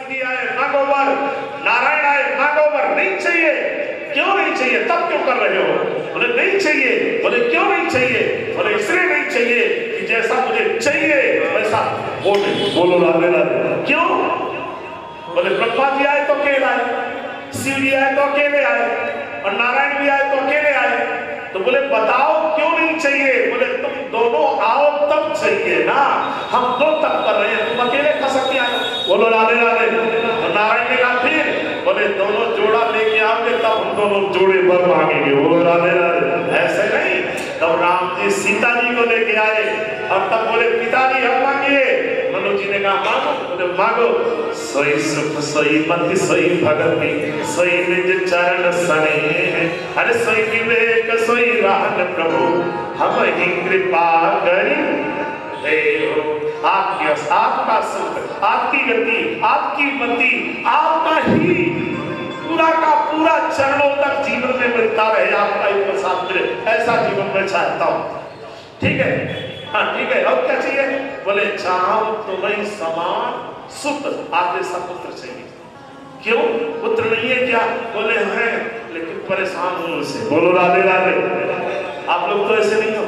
जी आए मांगो वर, नारायण आए मांगो वर। नहीं चाहिए, क्यों नहीं चाहिए? तब क्यों कर रहे हो? बोले नहीं चाहिए। बोले क्यों नहीं चाहिए? बोले इसलिए नहीं चाहिए कि जैसा मुझे चाहिए वैसा वो नहीं। बोलो राधे राधे। क्यों? बोले ब्रह्मा जी आए तो अकेले आए, शिव जी आए तो अकेले आए, और नारायण भी आए तो अकेले आए। तो बोले बताओ क्यों नहीं चाहिए? बोले तुम दोनों आओ तब चाहिए ना, हम दो तब कर रहे हैं, तुम अकेले खसक के आए। बोलो राधे राधे। तो नारायण ने कहा फिर? बोले दोनों जोड़ा लेके आओगे तब हम दोनों जोड़े भर मांगेंगे। बोलो राधे राधे। ऐसे नहीं। तब राम जी सीता जी को लेके आए और तब बोले पिताजी हम मांगिए। मनु जी ने कहा मांगो। बोले मांगो। सोई सुख सोई मति सोई भगति सोई निज चरण सने, अरे सोई विवेक सोई रहन प्रभु हम ही कृपा करी देहो। आपका सुख, आपकी गति, आपकी मति, आपका ही पूरा का पूरा चरणों तक जीवन में मिलता रहे, आपका ही प्रसाद मिले, ऐसा जीवन में चाहता हूँ। ठीक है? हाँ ठीक है। और क्या चाहिए? बोले चाहो तुम्हें समान सुत आगे सब पुत्र चाहिए। क्यों? पुत्र नहीं है क्या? बोले हैं लेकिन परेशान हूं उनसे। बोलो राधे राधे। आप लोग तो ऐसे नहीं हो।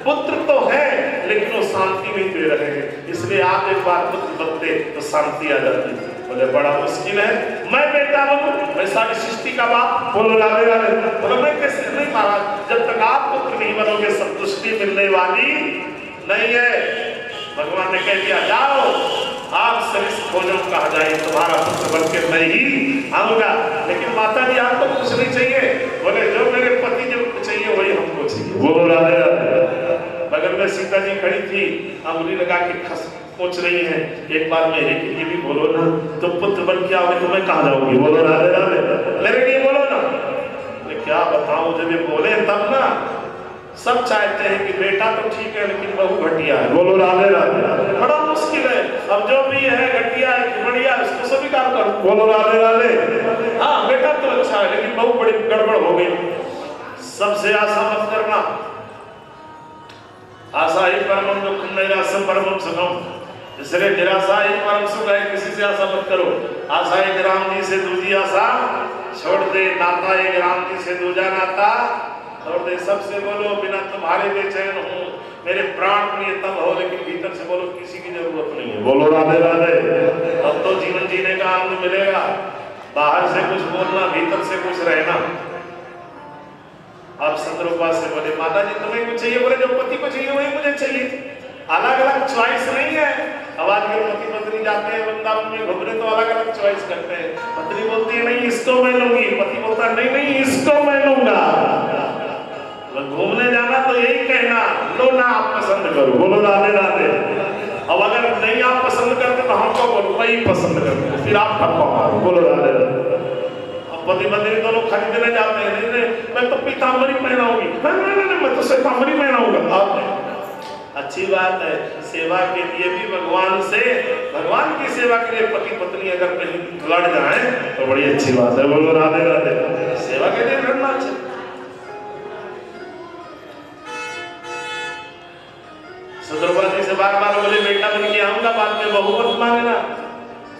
पुत्र तो है लेकिन वो शांति नहीं दे रहे हैं, इसलिए आप एक बार पुत्र बनते तो शांति आ जाती। बोले बड़ा मुश्किल है, मैं बेटा बनूं, मैं सारी सृष्टि का बाप। बोलो राधे राधे। बोले मैं कैसे? नहीं महाराज, जब तक आप पुत्र नहीं बनोगे संतुष्टि मिलने वाली नहीं है। भगवान ने कह दिया जाओ आप सरिस भोजन कहा जाए, तुम्हारा पुत्र बन के मैं ही आऊंगा। लेकिन माता जी आपको कुछ नहीं चाहिए? बोले जो मेरे पति जो चाहिए वही हमको चाहिए। बोलो राधे राधे। बगल में सीता जी खड़ी थी, अंगुली लगा के खस पूछ रही है, एक बार मेरे के लिए भी बोलो ना, तुम पुत्र बन के आओगे तो मैं कहाँ जाऊंगी? बोलो राधे राधे। मेरे लिए बोलो ना। क्या बताऊं, जब ये बोले तब ना सब चाहते हैं कि बेटा तो ठीक है लेकिन बहू घटिया है। बोलो राधे राधे। बड़ा मुश्किल है। अब जो भी है घटिया है कि बढ़िया, इसको स्वीकार करो। बोलो राधे राधे। हाँ बेटा तो अच्छा है लेकिन बहू बड़ी गड़बड़ हो गई। सबसे आशा मत करना। आशा ही परम दुख, निराशा परम सुखम। इसलिए निराशा ही परम सुख है, किसी से आशा मत करो। आशा एक राम जी से दूजी आशा छोड़ दे, नाता एक राम जी से दूजा नाता छोड़ दे। सबसे बोलो बिना तुम्हारे बेचैन हूँ, मेरे प्राण प्रिय तब हो, लेकिन भीतर से बोलो किसी की जरूरत नहीं है। बोलो राधे राधे। अब तो जीवन जीने का आनंद मिलेगा। बाहर से कुछ बोलना, भीतर से कुछ रहना। अब सतरूपा से बोले माता जी तुम्हें कुछ चाहिए? बोले जो पति को चाहिए वही मुझे चाहिए, अलग अलग चॉइस नहीं है। अब आज के पति पत्नी जाते हैं वृंदावन में घूमने तो अलग अलग चॉइस करते हैं। पत्नी बोलती है नहीं इसको मैं लूंगी, पति बोलता है नहीं नहीं इसको मैं लूंगा। घूमने जाना तो यही कहना लो ना आप पसंद करो। बोलो राधे राधे। अब अगर नहीं आप पसंद करते तो हमको बोलो वही पसंद करते, फिर आप ठप्पा मारो। बोलो राधे राधे। अब पति पत्नी दोनों खरीदने जाते हैं, नहीं नहीं मैं तो पीताम्बरी पहनाऊंगी, नहीं मैं तो श्वेताम्बरी पहनाऊंगा। आप अच्छी बात है, सेवा के लिए भी भगवान से, भगवान की सेवा के लिए पति पत्नी अगर कहीं लड़ जाए तो बड़ी अच्छी बात है। बोलो राधे राधे। सेवा के लिए लड़ना चाहिए। सतरूपा जी से बार बार बोले बेटा बन के आऊंगा, बाद में बहू मत मांगना।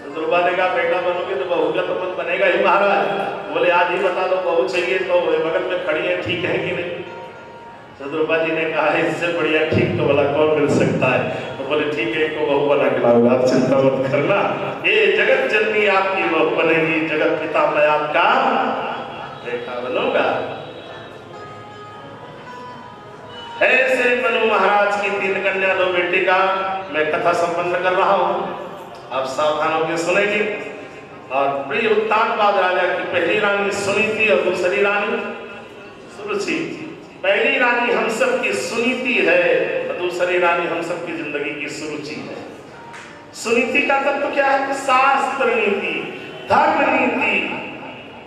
सतरूपा ने कहा बेटा बनोगे तो बहू का तो मन बनेगा ही महाराज। बोले आज ही बता दो बहू चाहिए तो बगल में खड़ी है, ठीक है कि नहीं? सतरूपा जी ने कहा इससे बढ़िया ठीक तो भला कौन मिल सकता है? तो बोले ठीक है इनको बहू बना के लाऊंगा, आप चिंता मत करना। ये जगत जननी आपकी बहू बनेगी, जगत पिता मैं आपका बेटा बनूंगा। ऐसे मनु महाराज की 3 कन्या 2 बेटे का मैं कथा संपन्न कर रहा हूँ, आप सावधान होकर सुनेंगे। और प्रिय उत्तानपाद राजा की पहली रानी सुनीति और दूसरी रानी सुरुचि। पहली रानी हम सब की सुनीति है और दूसरी रानी हम सब की जिंदगी की सुरुचि है। सुनीति का तत्व क्या है? शास्त्र नीति, धर्म नीति,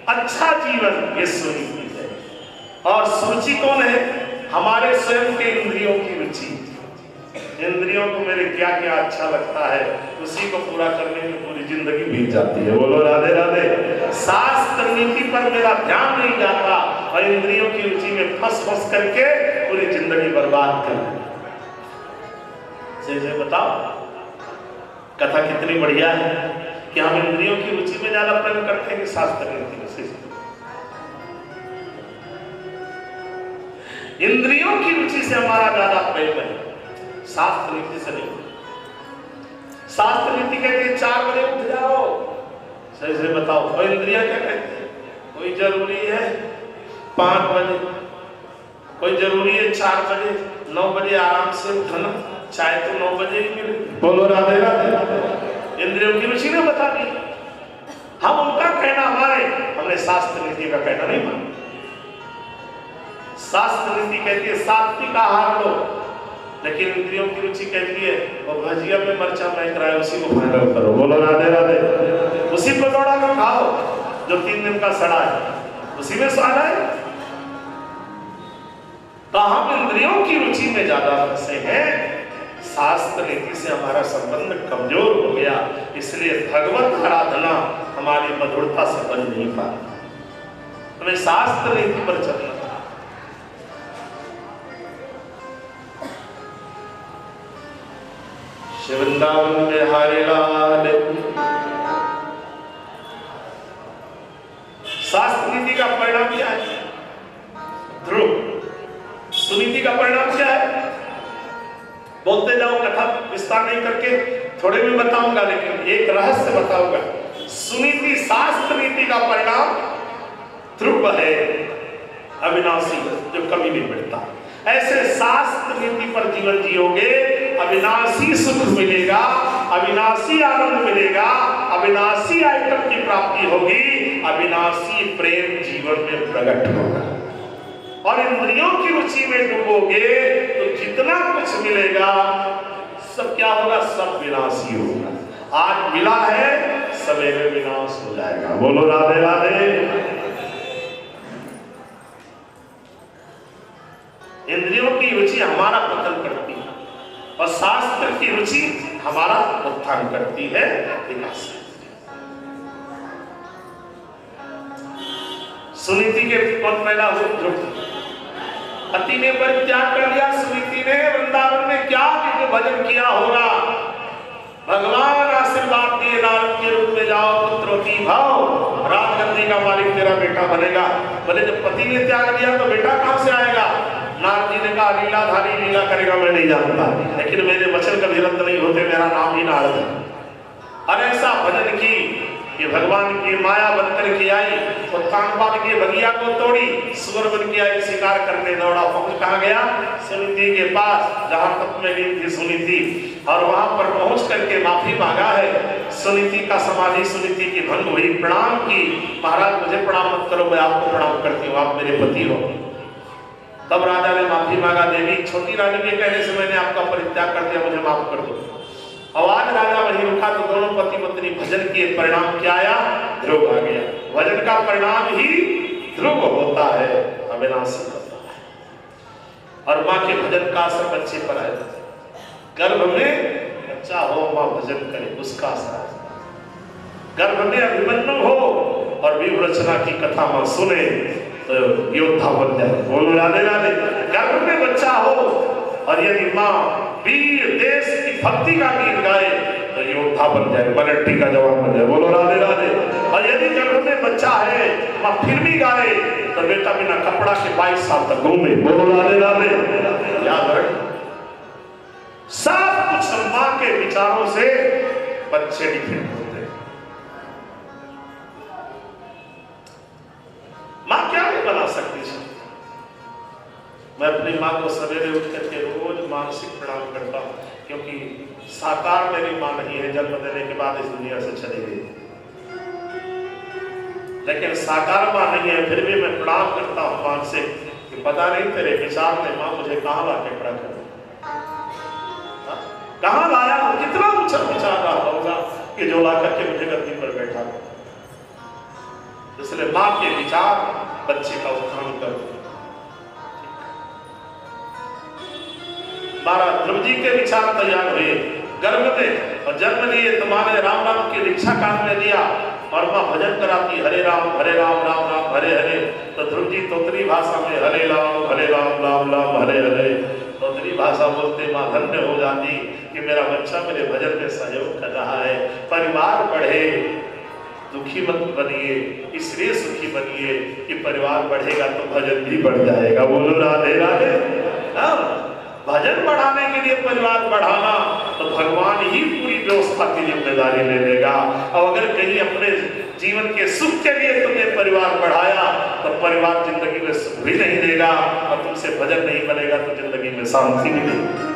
अच्छा जीवन, ये सुनीति है। और सुरुचि कौन है? हमारे स्वयं के इंद्रियों की रुचि। इंद्रियों को मेरे क्या क्या अच्छा लगता है उसी को पूरा करने में पूरी जिंदगी बीत जाती है। बोलो राधे राधे। शास्त्र नीति पर मेरा ध्यान नहीं जाता और इंद्रियों की रुचि में फंस करके पूरी जिंदगी बर्बाद कर। जैसे बताओ कथा कितनी बढ़िया है। कि हम इंद्रियों की रुचि में ज्यादा प्रेम करते हैं कि शास्त्र नीति में? इंद्रियों की रुचि से हमारा ज्यादा प्रेम है, शास्त्र नीति से नहीं। शास्त्र नीति कहती है 4 बजे उठ जाओ, सही से बताओ। और इंद्रियां क्या कहती है? कोई जरूरी है 5 बजे, कोई जरूरी है 4 बजे, 9 बजे आराम से उठना, चाहे तो 9 बजे ही मिले। बोलो राधे राधे। इंद्रियों की रुचि ने बता दी। हम उनका कहना हमारे, हमने शास्त्र नीति का कहना नहीं माना। शास्त्र नीति कहती है सात्विक आहार लो, लेकिन इंद्रियों की रुचि कहती है वो भजिया में मरचा महक रहा है उसी को फाइनल करो। बोलो राधे राधे। उसी को दौड़ा कर खाओ जो 3 दिन का सड़ा है, उसी में स्वाद है। तो हम इंद्रियों की रुचि में ज्यादा फंसे हैं, शास्त्र नीति से हमारा संबंध कमजोर हो गया, इसलिए भगवत आराधना हमारी मधुरता से बन नहीं पाती। हमें शास्त्र नीति पर चलना। वृंदावन बिहारी लाल। शास्त्र नीति का परिणाम क्या है? ध्रुव। सुनीति का परिणाम क्या है? बोलते जाओ, कथा विस्तार नहीं करके थोड़े में बताऊंगा, लेकिन एक रहस्य बताऊंगा। सुनीति शास्त्र नीति का परिणाम ध्रुव है, अविनाशी, जो कभी नहीं मिलता। ऐसे शास्त्र नीति पर जीवन जियोगे, अविनाशी सुख मिलेगा, अविनाशी आनंद मिलेगा, अविनाशी आइटम की प्राप्ति होगी, अविनाशी प्रेम जीवन में प्रकट होगा। और इंद्रियों की रुचि में डूबोगे तो जितना कुछ मिलेगा सब क्या होगा? सब विनाशी होगा। आज मिला है, सवेरे विनाश हो जाएगा। बोलो राधे राधे। इंद्रियों की रुचि हमारा पतन करती है और शास्त्र की रुचि हमारा उत्थान करती है, विकास। सुनीति के कौन पैदा हुए? ध्रुव। पति ने परित्याग कर दिया, सुनीति ने वृंदावन में क्या भजन किया होगा। भगवान आशीर्वाद दिए, नारद के रूप में जाओ पुत्रवती भाव, राजगद्दी का मालिक तेरा बेटा बनेगा। बोले जब पति ने त्याग दिया तो बेटा कहां से आएगा? नारद जी ने कहा लीलाधारी लीला करेगा मैं नहीं जानता, लेकिन मेरे वचन कभी रद्द नहीं होते, मेरा नाम ही नारद है। और ऐसा भजन की कि भगवान की माया बनकर के आई, उत्तानपाद के बगिया को तोड़ी, सुअर बन के आई, शिकार करने दौड़ा। पहुंच कहाँ गया? सुनीति के पास, जहां तप में गई थी सुनीति, और वहां पर पहुंच करके माफी मांगा है। सुनीति का समाधि, सुनीति की भंग हुई, प्रणाम की। महाराज मुझे प्रणाम मत करो, मैं आपको प्रणाम करती हूँ, आप मेरे पति हो। तब राजा ने माफी मांगा, देवी छोटी रानी के कहने से मैंने आपका परित्याग कर दिया, मुझे माफ कर दो। आवाज राजा वहीं रुका तो दोनों पति पत्नी भजन किए, परिणाम क्या आया? ध्रुव आ गया। भजन का परिणाम ही ध्रुव होता है, अविनाशी होता है। और माँ के भजन का असर बच्चे पर आया। गर्भ में बच्चा हो, माँ भजन करे, उसका असर। गर्भ में अभिमन्यु हो और व्यूह की कथा माँ सुने तो योद्धा बन जाए। बोलो राधे राधे। गर्भ में बच्चा हो और यदि माँ वीर देश की भक्ति का गीत गाए तो योद्धा बन जाए, मलट्टी का जवान बन जाए। बोलो राधे राधे। और यदि गर्भ में बच्चा है, माँ फिर भी गाए तो बेटा बिना कपड़ा के 22 साल तक घूमे। बोलो राधे राधे। याद रख, सब कुछ माँ के विचारों से बच्चे डिपेंड होते हैं। माँ क्या नहीं बना सकती? मैं अपनी माँ को सवेरे उठ करके रोज मानसिक प्रणाम करता हूँ, क्योंकि साकार मेरी माँ नहीं है, जन्म देने के बाद इस दुनिया से चली गई, लेकिन साकार माँ नहीं है, फिर भी मैं प्रणाम करता हूँ मानसिक कि पता नहीं तेरे विचार ने माँ मुझे कहाँ लाके खड़ा कर दिया, कहाँ लाया, कितना ऊंचा विचार रहा होगा कि जो ला करके मुझे गद्दी पर बैठा। इसलिए माँ के विचार बच्चे का उत्थान कर। महाराज ध्रुव जी के विचार तैयार हुए गर्भ में और जन्म लिए, तुम्हारे राम राम की दीक्षा कान में दिया और माँ भजन कराती हरे राम राम राम हरे हरे। तो ध्रुव जी तोतरी भाषा में हरे राम राम राम हरे हरे। तो तोतली भाषा बोलते माँ धन्य हो जाती कि मेरा बच्चा मेरे भजन में सहयोग कर रहा है। परिवार बढ़े, दुखी मत बनिए, इसलिए सुखी बनिए कि परिवार बढ़ेगा तो भजन भी बढ़ जाएगा। बोलो राधे राधे। हाँ, भजन बढ़ाने के लिए परिवार बढ़ाना तो भगवान ही पूरी व्यवस्था की जिम्मेदारी ले लेगा। और अगर कहीं अपने जीवन के सुख के लिए तुमने परिवार बढ़ाया तो परिवार जिंदगी में सुख भी नहीं देगा, और तुमसे भजन नहीं बनेगा तो जिंदगी में शांति भी नहीं।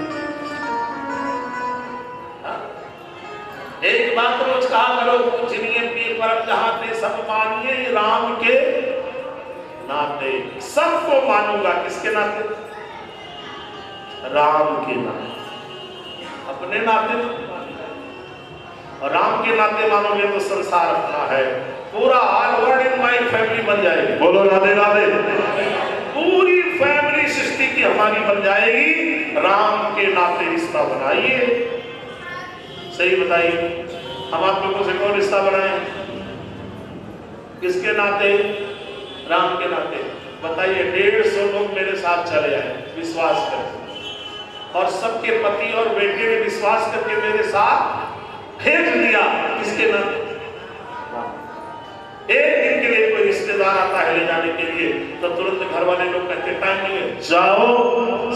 एक बात रोज कहा करो, पूजनीय प्रिय परम जहाते सब मानिए राम के नाते। सबको मानूंगा, किसके नाते? राम के नाते। अपने नाते और राम के नाते मानोगे तो संसार अपना है, पूरा all world in my family बन जाएगी। बोलो राधे राधे। पूरी फैमिली सृष्टि की हमारी बन जाएगी। राम के नाते रिश्ता बनाइए। सही बताइए, हम आप लोगों से कौन रिश्ता बनाए? किसके नाते? राम के नाते। बताइए, 150 लोग मेरे साथ चले आए विश्वास करके, और सबके पति और बेटे ने विश्वास करके मेरे साथ भेज दिया। किसके नाते? एक दिन के लिए कोई रिश्तेदार आता है ले जाने के लिए तो तुरंत घर वाले लोग कहते टाइम नहीं है, जाओ,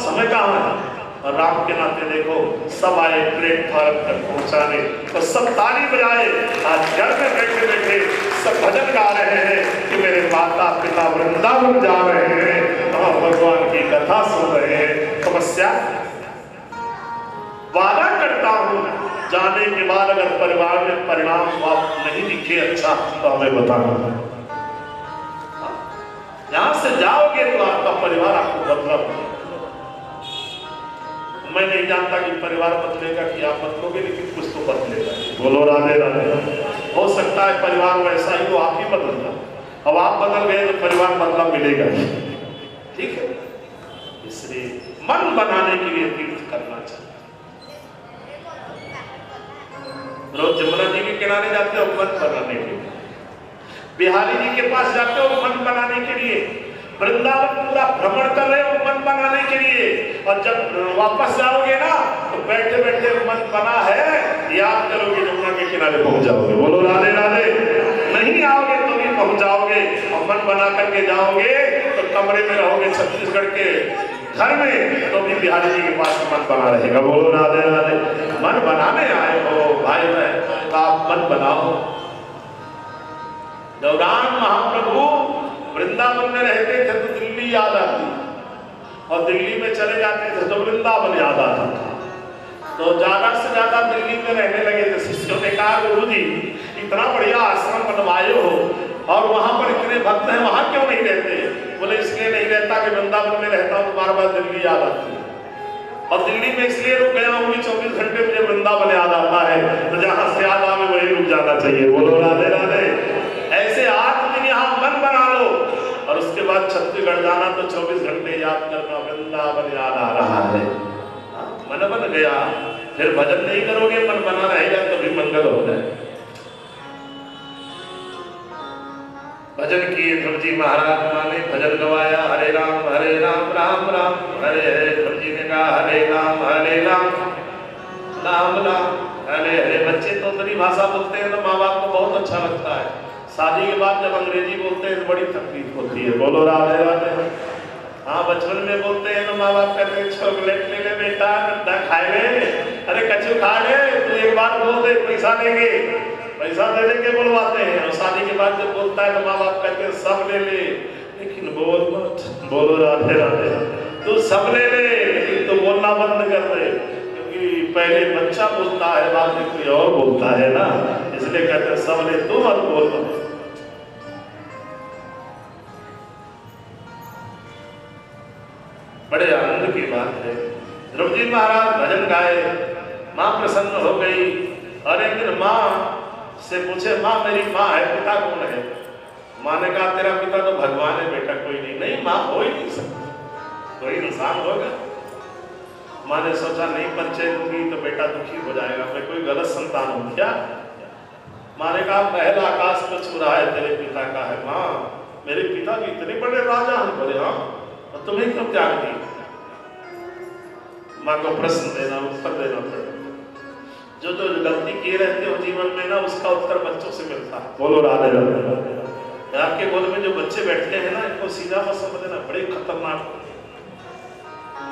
समय कहाँ है? और राम के नाते देखो, सब आए प्लेटफॉर्म तक पहुंचाने, तो सब ताली बजाए। आज घर में बैठे बैठे सब भजन गा रहे हैं कि मेरे माता पिता वृंदावन जा रहे हैं और भगवान की कथा सुन रहे हैं। समस्या वादा करता हूं, जाने के बाद अगर परिवार में परिणाम नहीं दिखे अच्छा तो हमें बताना। यहां से जाओगे तो आपका परिवार आपको बदला। मैं नहीं जानता कि परिवार बदलेगा कि आप बदलोगे, लेकिन कुछ तो बदलेगा। बोलो राधे राधे। हो सकता है परिवार वैसा ही तो आप ही बदल जाओ, अब आप बदल गए तो परिवार बदला मिलेगा ही। ठीक है, इसलिए मन बनाने के लिए तीर्थ करना चाहिए। रोज जमुना जी के किनारे जाते हो मन बनाने के लिए, बिहारी जी के पास जाते हो मन बनाने के लिए, वृंदावन पूरा भ्रमण कर रहे हो मन बनाने के लिए, और जब वापस जाओगे ना तो बैठे बैठे मन बना है याद करोगे, जमुना के किनारे पहुंच जाओगे। बोलो राधे राधे। नहीं आओगे तो भी पहुंच जाओगे, और मन बना करके जाओगे तो कमरे में रहोगे छत्तीसगढ़ के घर में तो भी बिहारी जी के पास मन बना रहेगा। बोलो राधे राधे। मन बनाने आए हो भाई बहन, आप मन बनाओ। गौरांग महाप्रभु वृंदावन में रहते थे तो दिल्ली याद आती, और दिल्ली में चले जाते थे तो वृंदावन याद आता था। तो ज्यादा से ज्यादा दिल्ली में रहने लगे थे। शिष्यों ने कहा, गुरु जी इतना बढ़िया आश्रम बनवाए हो और वहां पर इतने भक्त हैं, वहां क्यों नहीं रहते? बोले इसलिए नहीं रहता कि वृंदावन में रहता हूँ तो बार बार दिल्ली याद आती है, और दिल्ली में इसलिए रुक गया हूँ कि 24 घंटे मुझे वृंदावन याद आता है, तो जहां से याद आवे वही रुक जाना चाहिए। बोलो राधे राधे। ऐसे 8 दिन यहाँ मन बना लो, और उसके बाद छत्तीसगढ़ जाना तो 24 घंटे याद करना, वृंदावन याद आ रहा है। मन बन गया, फिर भजन नहीं करोगे, मन बना रहेगा तो भी मंगल हो जाए। भजन किए ध्रुव जी महाराज माने, भजन गवाया हरे राम राम राम हरे हरे। ध्रुव जी ने कहा हरे राम राम राम हरे हरे। बच्चे तो तोतली भाषा बोलते हैं तो माँ बाप को बहुत अच्छा लगता है, शादी के बाद जब अंग्रेजी बोलते हैं तो बड़ी तकलीफ होती है। बोलो राधे राधे। हाँ, बचपन में बोलते हैं तो माँ बाप कहते हैं चॉकलेट ले ले बेटा, ठंडा खाए ले, अरे कच्चू खा ले, तू एक बार बोल दे पैसा देंगे, पैसा दे देंगे बोलवाते हैं। और शादी के बाद जब बोलता है तो माँ बाप कहते हैं सब ले ले लेकिन बोल मत। बोलो राधे राधे। तू सब ले ले लेकिन तू बोलना बंद कर दे, क्योंकि पहले बच्चा बोलता है बाद में कोई और बोलता है ना, इसलिए कहते हैं सब ले, तू मत बोल मत। बड़े आनंद की बात है। ध्रुव जी महाराज भजन गाए, माँ प्रसन्न हो गई, और एक दिन माँ से पूछे, माँ मेरी माँ है, पिता कौन है? माँ ने कहा तेरा पिता तो भगवान है बेटा, कोई नहीं। नहीं माँ, हो ही नहीं सकता, कोई इंसान होगा। माँ ने सोचा नहीं परिचय दूंगी तो बेटा दुखी हो जाएगा, मैं कोई गलत संतान हूँ क्या? माँ ने कहा महल आकाश को छू रहा है तेरे पिता का है। माँ मेरे पिता भी इतने बड़े राजा हैं। बोले हाँ, और तुम्हें क्यों त्याग दी? माँ को प्रश्न देना, उत्तर देना पड़ेगा। जो जो गलती किए रहते हो जीवन में ना, उसका उत्तर बच्चों से मिलता है। बोलो राधे राधे। आपके गोद में जो बच्चे बैठते हैं ना, इनको सीधा मत समझना, बड़े खतरनाक।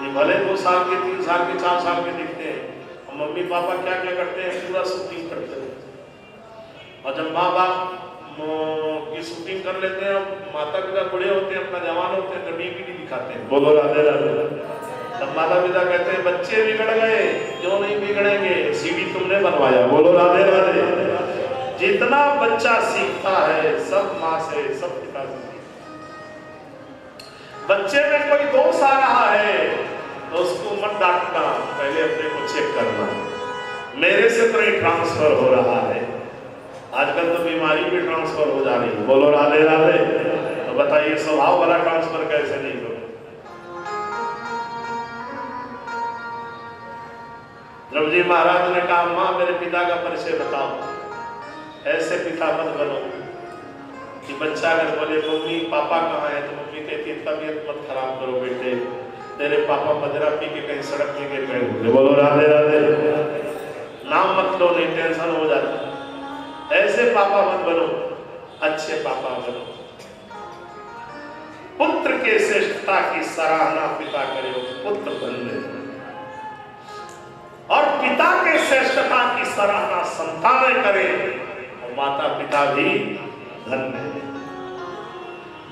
ये भले 2 साल के, 3 साल के, 4 साल के दिखते हैं, और मम्मी पापा क्या क्या करते हैं, पूरा शूटिंग करते हैं। और जब माँ बाप की शूटिंग कर लेते हैं, माता पिता बूढ़े होते हैं, अपना जवान होते हैं, कभी भी नहीं दिखाते हैं। बोलो राधे राधे। तब माता पिता कहते हैं बच्चे बिगड़ गए। क्यों नहीं बिगड़ेंगे, सीढ़ी तुमने बनवाया। बोलो राधे राधे। जितना बच्चा सीखता है सब माँ से, सब पिता से। बच्चे में कोई दोष आ रहा है तो उसको मत डांटना, पहले अपने को चेक करना, मेरे से तो ये ट्रांसफर हो रहा है। आजकल तो बीमारी भी ट्रांसफर हो जा रही है। बोलो राधे राधे। तो बताइए स्वभाव वाला ट्रांसफर कैसे नहीं हो? ध्रुव जी महाराज ने कहा माँ मेरे पिता का परिचय बताओ। ऐसे पिता मत बनो कि बच्चा अगर बोले मम्मी पापा कहाँ है, तो मम्मी कहती है तबीयत मत खराब करो बेटे, तेरे पापा मदिरा पी के कहीं सड़क में गिर गए। बोलो राधे राधे। नाम मत लो, नहीं टेंशन हो जाता। ऐसे पापा मत बनो, अच्छे पापा बनो। पुत्र के श्रेष्ठता की सराहना पिता करे, पुत्र धन्य, और पिता के श्रेष्ठता की सराहना संतान करे, और माता पिता भी धन्य है।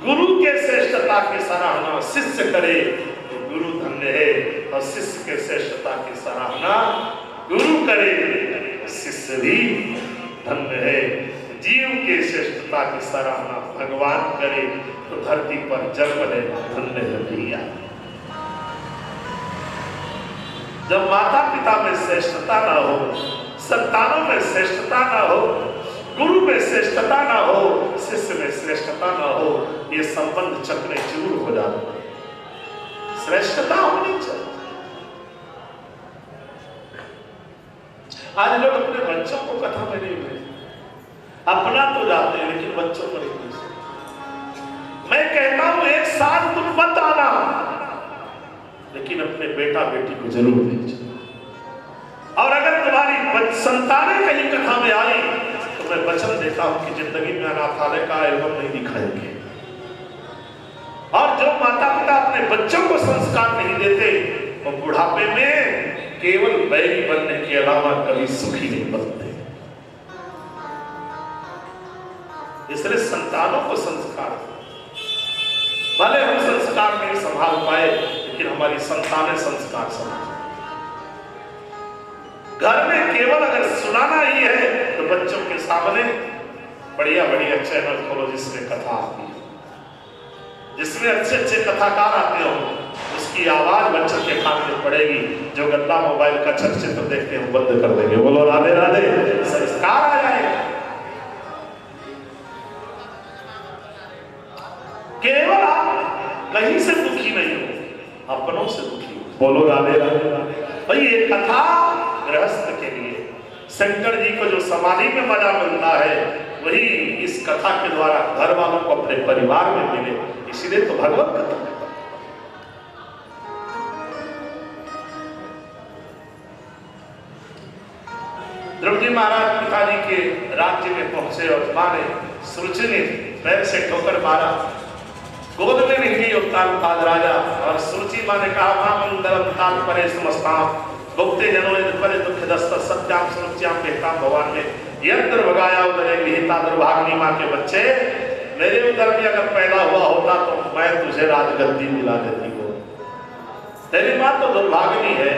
गुरु के श्रेष्ठता की सराहना शिष्य करे तो गुरु धन्य है, और शिष्य के श्रेष्ठता की सराहना गुरु करे तो शिष्य भी धन्य है। जीव के श्रेष्ठता की सराहना भगवान करे तो धरती पर जन्म लेना धन्य है भैया। जब माता पिता में श्रेष्ठता ना हो, संतानों में श्रेष्ठता ना हो, गुरु में श्रेष्ठता ना हो, शिष्य में श्रेष्ठता ना हो, ये संबंध चकने चूर हो जाते हैं। श्रेष्ठता होनी चाहिए। आज लोग अपने बच्चों को कथा में नहीं भेजते, अपना तो जाते हैं लेकिन बच्चों को नहीं भेजते। मैं कहता हूं 1 साल तुम मत आना, लेकिन अपने बेटा बेटी को जरूर भेजना। और अगर तुम्हारी संतानें कहीं कथा में आई तो मैं वचन देता हूं कि जिंदगी में अनाथालय का एल्बम नहीं दिखाएंगे। और जो माता पिता अपने बच्चों को संस्कार नहीं देते वो तो बुढ़ापे में केवल बैरी बनने के अलावा कभी सुखी नहीं बनते। इसलिए संतानों को संस्कार, भले हम संस्कार नहीं संभाल पाए लेकिन हमारी संतानें संस्कार संभाल। घर में केवल अगर सुनाना ही है तो बच्चों के सामने बढ़िया बढ़िया चैनल खोलो जिसमें कथा आती है, जिसमें अच्छे अच्छे कथाकार आते हो, उसकी आवाज बच्चों के कान में पड़ेगी। जो गंदा मोबाइल का चलचित्र देखते हैं बंद कर देंगे। बोलो राधे राधे। संस्कार आ जाएगा। केवल आप कहीं से दुखी नहीं हो, अपनों से दुखी हो। बोलो राधे राधे राधे। भाई ये कथा गृहस्थ के लिए, शंकर जी को जो समाधि में मजा मिलता है वही इस कथा के द्वारा घर वालों को अपने परिवार में मिले, इसीलिए तो भगवत कथा। द्रौपदी महाराज पिताजी के राज्य में पहुंचे और मां ने सुरुचि ने पैर से ठोकर मारा, गोद में नहीं ली उत्तान पाद राजा। और सुरुचि मां ने कहा मां मंगलम ताल परे समस्ताम भुक्ते जनों परे दुख दस्त सत्याम सुरुच्याम बेहताम भगवान में यंत्र भगाया उदरे विहिता दुर्भाग्नि मां के बच्चे, मेरे उदर में अगर पैदा हुआ होता तो मैं तुझे राजगद्दी दिला देती हो। तेरी मां तो दुर्भाग्नि है।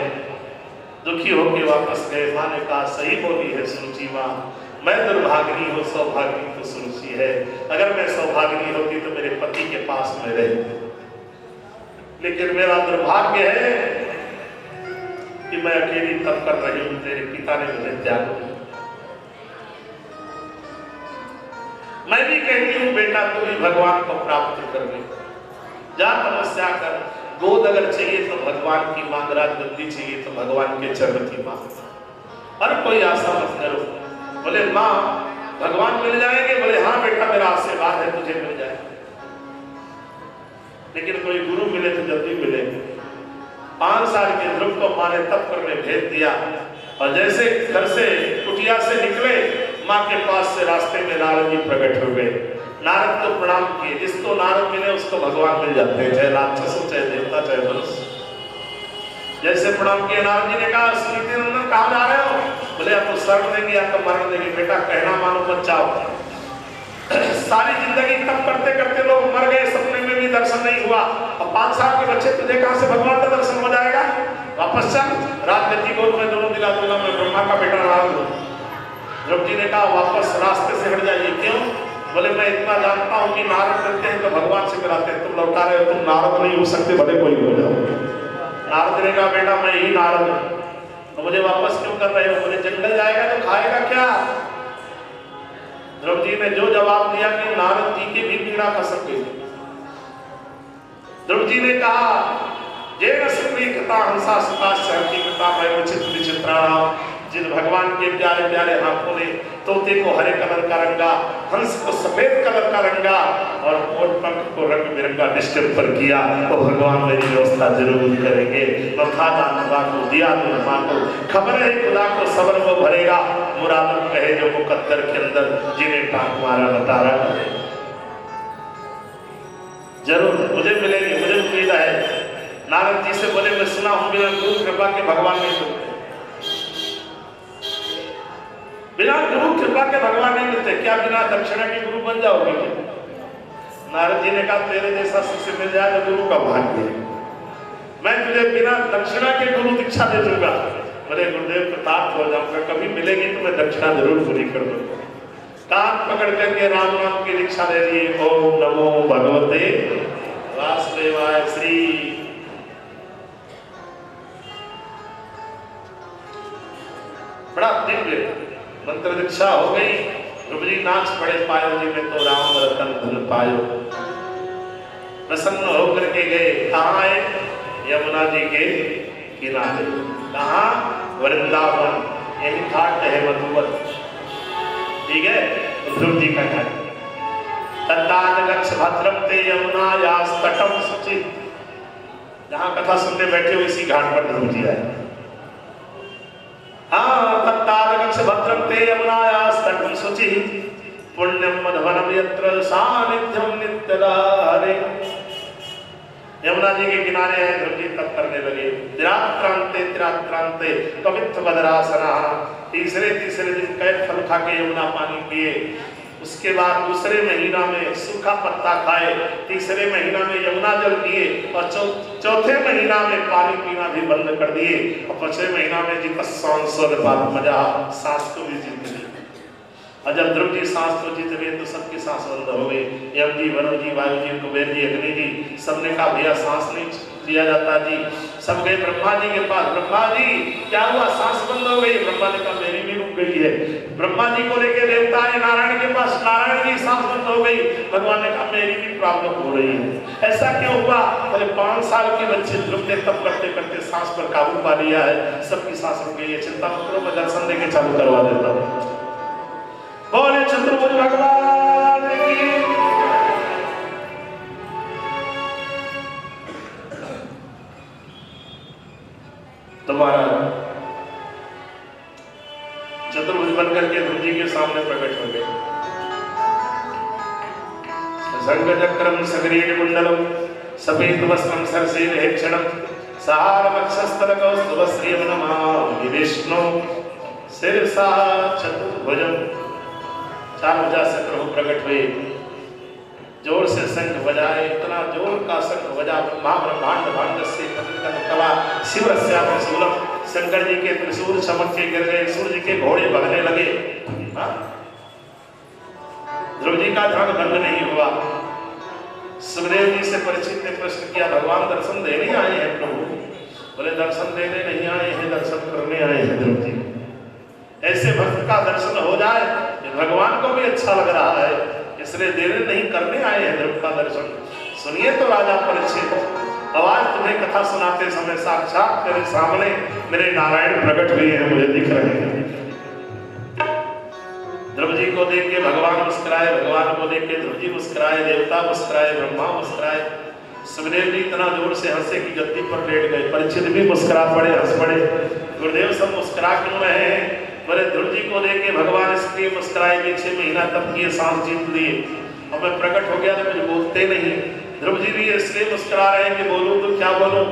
दुखी होकर वापस गए। मां ने कहा सही बोली है सुरुचि मां, मैं दुर्भाग्नि हूँ, सौभाग्नि तो सुरुचि है। अगर मैं सौभाग्नि होती तो मेरे पति के पास में रहती, लेकिन मेरा दुर्भाग्य है कि मैं अकेली तप कर रही हूँ, तेरे पिता ने मुझे त्याग दिया। मैं भी कहती हूँ बेटा तू भी भगवान को प्राप्त कर ले, जा तपस्या कर। गोद अगर चाहिए तो भगवान की मांग, राजगद्दी चाहिए तो भगवान के चरण की मांग। और कोई आशा मत करो। बोले माँ भगवान मिल जाएंगे, बोले हाँ बेटा मेरा आशीर्वाद है तुझे मिल जाएगा, लेकिन कोई गुरु मिले तो जल्दी मिलेंगे। 5 साल के ध्रुव को माँ ने तप करने भेज दिया और जैसे घर से कुटिया से निकले माँ के पास से रास्ते में नारद जी प्रकट हो गए। नारद को प्रणाम किए। जिसको नारद मिले उसको भगवान मिल जाते हैं, चाहे राक्षस हो, चाहे देवता, चाहे मनुष्य। जैसे प्रणाम किए नारद जी ने कहा, सुनीति नंदन कहाँ जा रहे हो? बोले आपको शरण देंगे या तो मरण देंगे। बेटा कहना मानो मत जाओ। सारी जिंदगी तप करते करते लोग मर गए, सपने में भी दर्शन नहीं हुआ। अब 5 साल के बच्चे तुझे कहां से भगवान का दर्शन हो जाएगा? वापस चल, रात गति गोद में दोनों दिला दूंगा, मैं ब्रह्मा का बेटा नारद हूं। ध्रुव जी ने कहा वापस रास्ते से हट जाइए। क्यों? बोले मैं इतना जानता हूं कि नारद करते हैं तो भगवान से कराते हैं, तुम लौटा रहे हो, तुम नारद नहीं हो सकते, भले कोई हो जाओ। नारद ने कहा बेटा मैं ही नारद हूं, तो मुझे वापस क्यों कर रहे हो? बोले जंगल जाएगा तो खाएगा क्या? ध्रुव जी ने जो जवाब दिया कि नारद जी की भी पीड़ा खसक गई। ध्रुव जी ने कहा जेन श्री कथा हंसा सुताश्चर की कथा मैं उचित विचित्राणाम। जिन भगवान के प्यारे प्यारे हाथों ने तोते को हरे कलर का रंगा, हंस को सफेद कलर का रंगा और मोर पंख को रंग बिरंगा डिस्टेम्पर किया, तो भगवान मेरी व्यवस्था जरूर करेंगे। तो खाता खुदा को दिया तो माँ को खबर है, खुदा को सबर वो भरेगा। मुराद कहे जो मुकद्दर के अंदर जिन्हें टांग मारा बतारा जरूर मुझे मिलेंगे, मुझे उम्मीद है। नारद जी से बोले मैं सुना हूं बिना गुरु कृपा के भगवान नहीं मिलते, बिना गुरु कृपा के भगवान नहीं मिलते। क्या बिना दक्षिणा के गुरु बन जाओगे? नारद जी ने कहा तेरे जैसा शिष्य मिल जाए तो गुरु का भाग्य है, मैं तुझे बिना दक्षिणा के गुरु दीक्षा दे दूंगा। बोले गुरुदेव प्रताप हो जाऊंगा, कभी मिलेगी तो मैं दक्षिणा जरूर पूरी कर दूंगा। कान पकड़ करके राम नाम की दीक्षा दे दी। ओम नमो भगवते वासुदेवाय श्री। बड़ा दिव्य मंत्र दीक्षा हो गई। ध्रुव जी नाच पड़े पायो जी में तो राम रतन धन पायो। प्रसन्न होकर के गए कहाँ आए? यमुना जी के किनारे। कहाँ? वृंदावन, यही घाट है मधुबन, ठीक है, ध्रुव जी का घाट। तत्ताद गच्छ भद्रम ते यमुनायास तटम शुचि। जहाँ कथा सुनने बैठे हो इसी घाट पर ध्रुव जी आए। हाँ, तत्ताद गच्छ भद्रम ते यमुनायास तटम शुचि पुण्यम मधवनम यत्र सानिध्यम नित्यदारे। यमुना जी के किनारे है, ध्रुव जी तप करने लगे। तिराक्रांते कवित्व बदरासना। तीसरे दिन कैद फल खा के यमुना पानी पिए। उसके बाद दूसरे महीना में सूखा पत्ता खाए। तीसरे महीना में यमुना जल पिए और चौथे महीना में पानी पीना भी बंद कर दिए। और 5वें महीना में जी मजा सांस को भी जीत ली। और जब ध्रुव जी सांस को जीत गए तो सबकी सांस बंद हो गई। यम जी, वरुण जी, वायु जी, कुबेर जी, अग्नि जी, सबने कहा भैया सांस नहीं लिया जाता जी। सब गए ब्रह्मा जी के पास। ब्रह्मा जी क्या हुआ? सांस बंद हो गई। ब्रह्मा ने कहा मेरी भी रुक गई है। ब्रह्मा जी को लेकर देवता आए नारायण के पास। नारायण जी सांस बंद हो गई। भगवान ने कहा मेरी भी प्रॉब्लम हो रही है। ऐसा क्यों हुआ? बोले 5 साल के बच्चे ध्रुव ने तप करते करते सांस पर काबू पा लिया है, सबकी सांस रुक गई है। चिंता मत करो, मैं दर्शन देके चालू करवा देता हूँ। बोले चतुर्भुज भगवान की। तुम्हारा चतुर्भुज बनकर के ध्रुव जी के सामने प्रकट हो गए। शंख चक्रम सगरीड कुंडलम सफेद वस्त्रम सरसेन हेक्षणम सहार वक्षस्थल कौस्तुभ श्रियम नमामि विष्णु शिरसा चतुर्भुजम। 4 भुजा से प्रभु प्रकट हुए। जोर से शंख बजाए, इतना जोर का शंख बजा ब्रह्मांड भांड से कला शिवरस्या त्रिशूलम। शंकर जी के त्रिशूल चमक के गिर गए, सूर्य के घोड़े भगने लगे। ध्रुव जी का ध्यान भंग नहीं हुआ। सुखदेव जी से परीक्षित ने प्रश्न किया भगवान दर्शन देने आए हैं प्रभु? बोले दर्शन देने नहीं आए हैं, दर्शन करने आए हैं ध्रुव जी। ऐसे भक्त का दर्शन हो जाए भगवान को भी अच्छा लग रहा है, इसलिए देने नहीं करने आए हैं ध्रुव का दर्शन। सुनिए तो राजा परीक्षित, अब आज तुम्हें कथा सुनाते समय साक्षात तेरे सामने मेरे नारायण प्रकट हुए हैं, मुझे दिख रहे हैं। ध्रुव जी को देख के भगवान मुस्कुराए, भगवान को देख के ध्रुव जी मुस्कुराए, देवता मुस्कुराए, ब्रह्मा मुस्कुराए। सुखदेव जी इतना जोर से हंसे कि गद्दी पर लेट गए। परीक्षित भी मुस्कुरा पड़े, हंस पड़े। गुरुदेव सब मुस्कुरा क्यों रहे हैं? बोले ध्रुव जी को लेके भगवान इसलिए मुस्कुराए कि 6 महीना तब किए सांस जीत लिए, और मैं प्रकट हो गया तो कुछ बोलते नहीं। ध्रुव जी भी इसलिए मुस्कुरा रहे हैं कि बोलूं तो क्या बोलूं,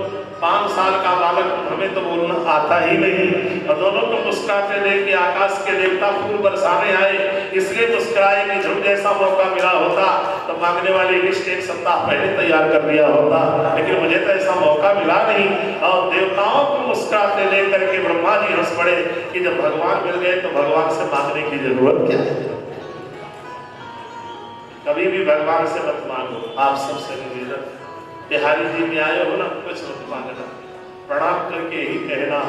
5 साल का बालक हमें तो बोलना आता ही नहीं। और दोनों को मुस्कुराते देख के आकाश के देवता फूल बरसाने आए, इसलिए मुस्कुराए कि ध्रुव जैसा मौका मिला होता तो मांगने वाली लिस्ट 1 सप्ताह पहले तैयार कर दिया होता, लेकिन मुझे तो ऐसा मौका मिला नहीं। और देवताओं को मुस्कुराते देख करके ब्रह्मा जी हंस पड़े कि जब भगवान मिल गए तो भगवान से मांगने की जरूरत क्या है। कभी भी भगवान से मत मांगो, आप सबसे निवेदन। बिहारी जी में आए हो ना, कुछ मत मांगना, प्रणाम करके ही कहना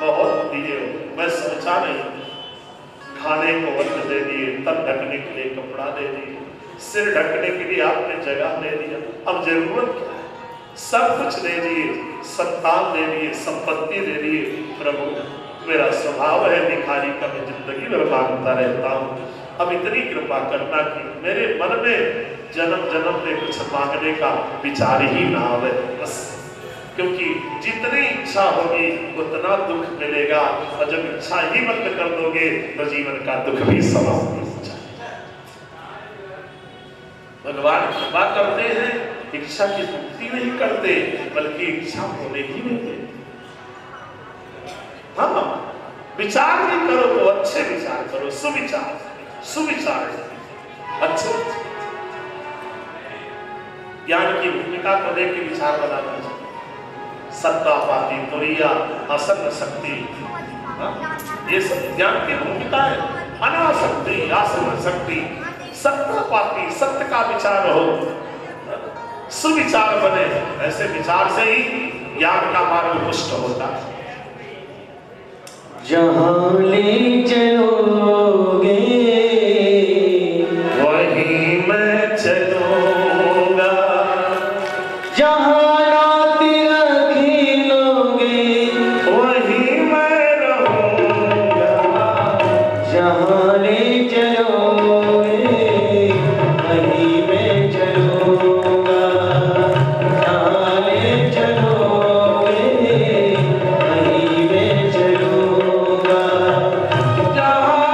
बहुत दिए हो, मैं सोचा नहीं। खाने को अन्न दे दिए, तन ढकने के लिए कपड़ा दे दिए, सिर ढकने के लिए आपने जगह दे दिया, अब जरूरत क्या है? सब कुछ दे दिए, संतान दे दिए, संपत्ति दे दिए। प्रभु मेरा स्वभाव है भिखारी का, मैं जिंदगी भर मांगता रहता हूँ, अब इतनी कृपा करना कि मेरे मन में जन्म जन्म में कुछ मांगने का विचार ही ना आवे बस। क्योंकि जितनी इच्छा होगी उतना दुख मिलेगा, और जब इच्छा ही बंद कर दोगे तो जीवन का दुख भी समाप्त हो जाएगा। भगवान कृपा करते हैं, इच्छा की पूर्ति नहीं करते, बल्कि इच्छा होने ही नहीं देते। हाँ, विचार भी करो तो अच्छे विचार करो, सुविचार, सुविचार अच्छे। ज्ञान की भूमिका को लेकर विचार बनाना चाहिए। सत्ता पाती तुरिया असन्न शक्ति, ये सब ज्ञान की भूमिका है। अनासक्ति आसन्न शक्ति, सत्ता पाती, सत्य का विचार हो, सुविचार बने, ऐसे विचार से ही ज्ञान का मार्ग पुष्ट होता है। जहाँ ले चलोगे वहीं मैं चलूंगा, जहाँ रात रखलोगे वहीं मैं रहूंगा, जहाँ ले चलोगे वहीं मैं चलूंगा, जहाँ ले चलोगे वहीं मैं चलूंगा, जहाँ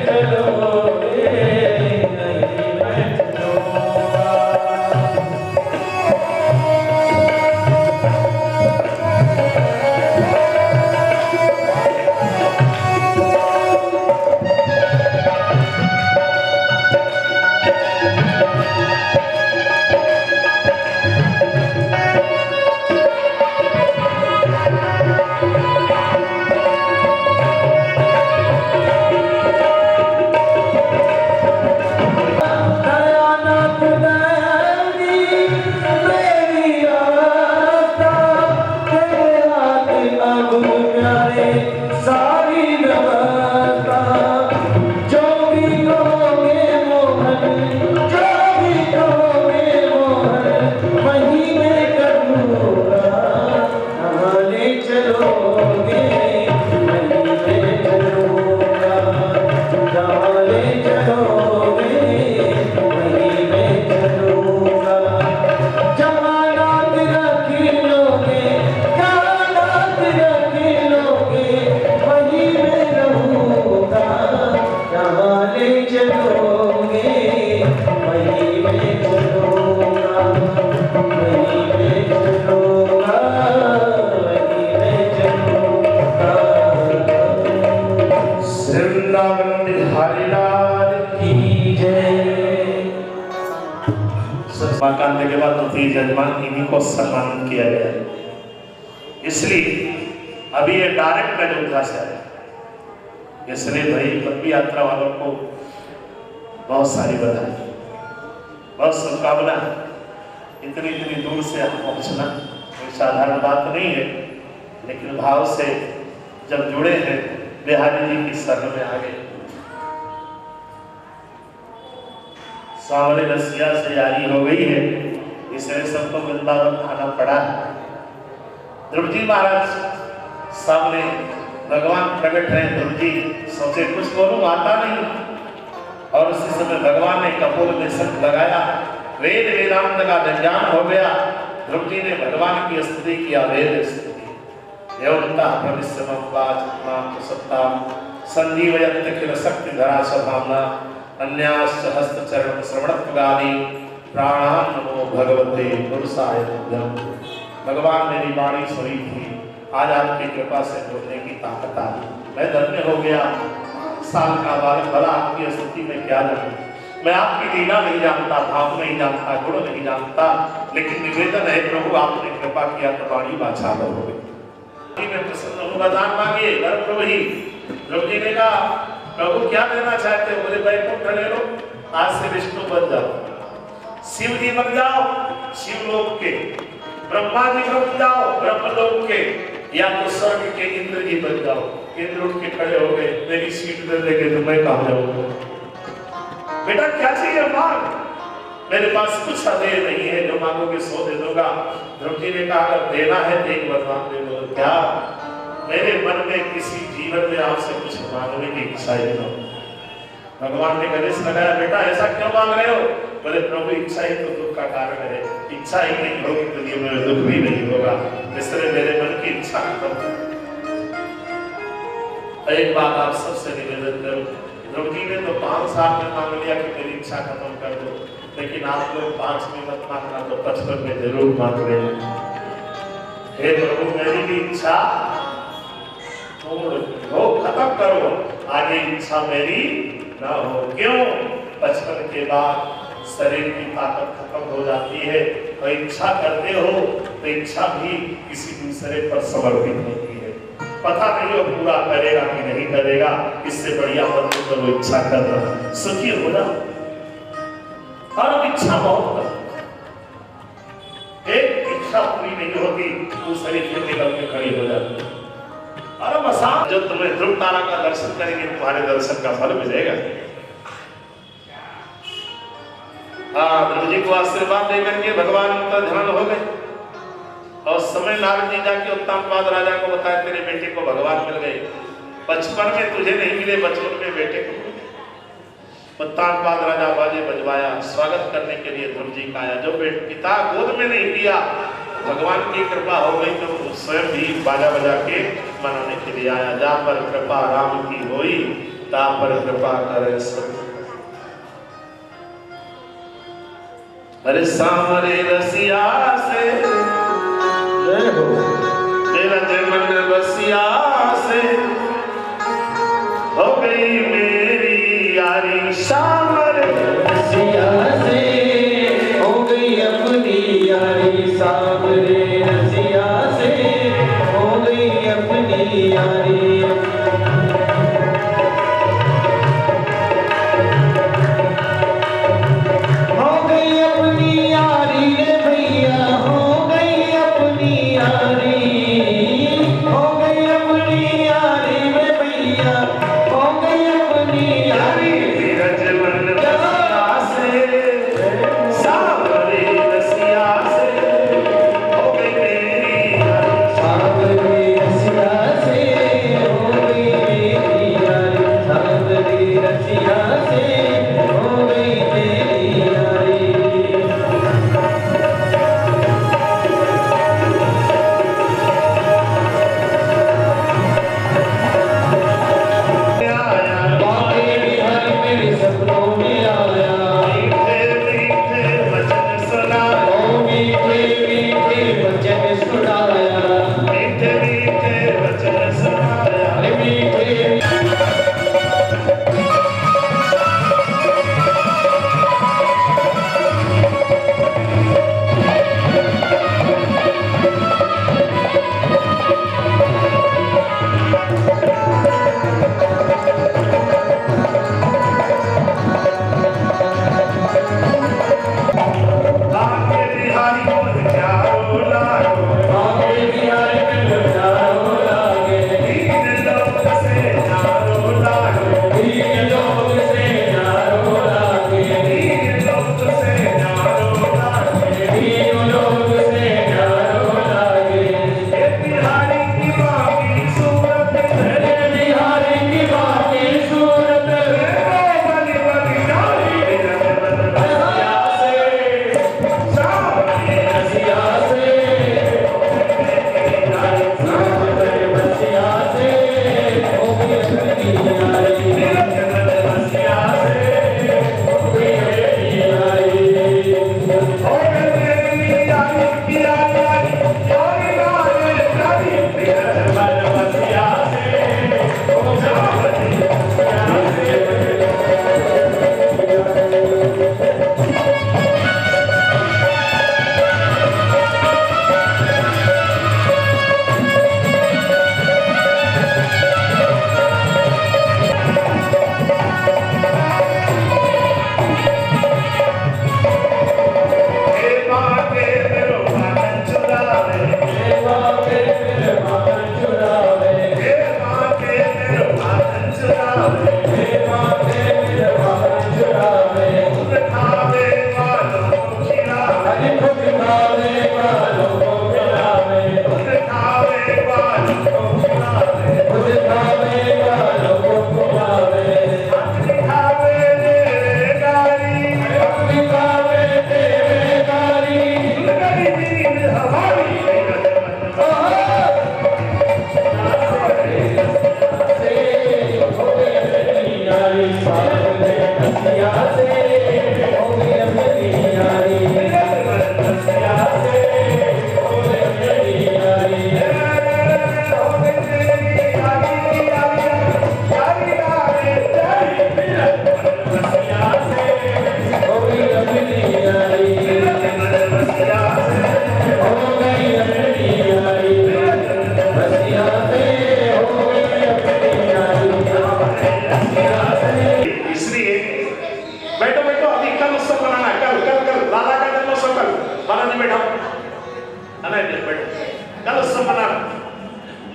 चलोगे नहीं मैं चलूंगा। करने के बाद नतीज जजमान इन्हीं को सम्मानित किया गया। इसलिए अभी ये डायरेक्ट अयोध्या से आया, इसलिए भाई लंबी यात्रा वालों को बहुत सारी बधाई, बहुत शुभकामना। इतनी इतनी दूर से यहाँ पहुँचना कोई साधारण बात नहीं है, लेकिन भाव से जब जुड़े हैं बिहारी जी की शरण में आ गए। सांवरे रसिया से यारी हो गई है, इसलिए सबको वृंदावन आना पड़ा है। ध्रुव जी महाराज सामने भगवान प्रकट है। ध्रुव जी सोचे कुछ बोलूं आता नहीं, और उसी समय भगवान ने कपूर में शंख लगाया, वेद वेदांत का ज्ञान हो गया। ध्रुव जी ने भगवान की स्तुति किया, वेद स्तुति एवंतः प्रविश्रमं वाचमां सत्तां संजीवयन्त किल शक्ति धरा स्वभावना अन्याश्च हस्तचरण श्रवणत्वगादि प्राणान् नमो भगवते पुरुषाय तुभ्यम्। भगवान मेरी वाणी सुनी थी, आज आपकी कृपा से बोलने की ताकत आ गई। मैं धन्य हो गया। साल का बालक भला आपकी स्तुति में क्या जानूं, मैं आपकी लीला नहीं जानता, भाव नहीं जानता, गुण नहीं जानता, लेकिन निवेदन है प्रभु आपने कृपा किया तो वाणी वाचा हो गई। मैं प्रसन्न हूँ, वरदान मांगिए। प्रभु ही ध्रुव जी ने कहा प्रभु क्या देना चाहते हो? बोले वैकुंठ ले लो, आज से विष्णु बन जाओ, शिव जी बन जाओ शिवलोक के, ब्रह्मा जी बन जाओ ब्रह्मलोक के, या तो स्वर्ग के इंद्र जी बन जाओ। इंद्र उठ के खड़े हो गए, मेरी सीट दे देंगे तो मैं कहाँ जाऊंगा? बेटा क्या चाहिए मांग, मेरे पास कुछ अधेर नहीं है, जो मांगोगे सो दे दूंगा। ध्रुव जी ने कहा अगर देना है तो एक वरदान दे दो। क्या? मेरे मन में किसी जीवन में आपसे कुछ मांगने की इच्छा ही नहीं। भगवान ने गणेश लगाया, बेटा ऐसा क्यों मांग रहे हो? बोले प्रभु इच्छा ही तो दुख का कारण है, इच्छा ही नहीं होगी तो जीवन में दुख भी नहीं होगा, इसलिए मेरे मन की इच्छा खत्म। एक बात आप सबसे निवेदन करूं, ध्रुव जी ने तो 5 साल में मांग लिया कि मेरी इच्छा खत्म कर दो, लेकिन आप लोग 5 में मत मांगना तो 55 में जरूर मांग रहे हैं। हे प्रभु मेरी भी इच्छा हो, खत्म करो, आगे इच्छा मेरी ना हो। क्यों? 55 के बाद शरीर की ताकत खत्म हो जाती है, और इच्छा करते हो तो इच्छा भी किसी दूसरे पर समर्पित होती है। पता नहीं वो पूरा करेगा कि नहीं करेगा, इससे बढ़िया बंदे तो वो इच्छा कर रहा है, सुखी हो ना। और अब इच्छा बहुत कर, एक इच्छा पूरी नहीं होती, दूसरी फिर निकल के खड़ी हो जाती है। और मसान जब तुम्हें ध्रुव तारा का दर्शन करेंगे, तुम्हारे दर्शन का फल मिलेगा। हाँ, ध्रुव जी को आशीर्वाद दे करके भगवान उनका ध्यान हो गए, और समय नारद जी जाके उत्तानपाद राजा को बताया तेरे बेटे को भगवान मिल गए। बचपन में तुझे नहीं मिले, बचपन में बेटे को मिले। उत्तानपाद राजा बाजे बजवाया, स्वागत करने के लिए ध्रुव जी का आया। जो पिता गोद में नहीं दिया, भगवान की कृपा हो गई तो स्वयं भी बाजा बजा के मनाने के लिए आया। जहाँ पर कृपा राम की होई ता पर कृपा करे सब। अरे सामरे रसिया से जय हो मेरा मन बसिया से हो गई मेरी यारी सामरे रसिया से हो गई अपनी यारी सामरे रसिया से हो गई अपनी यारी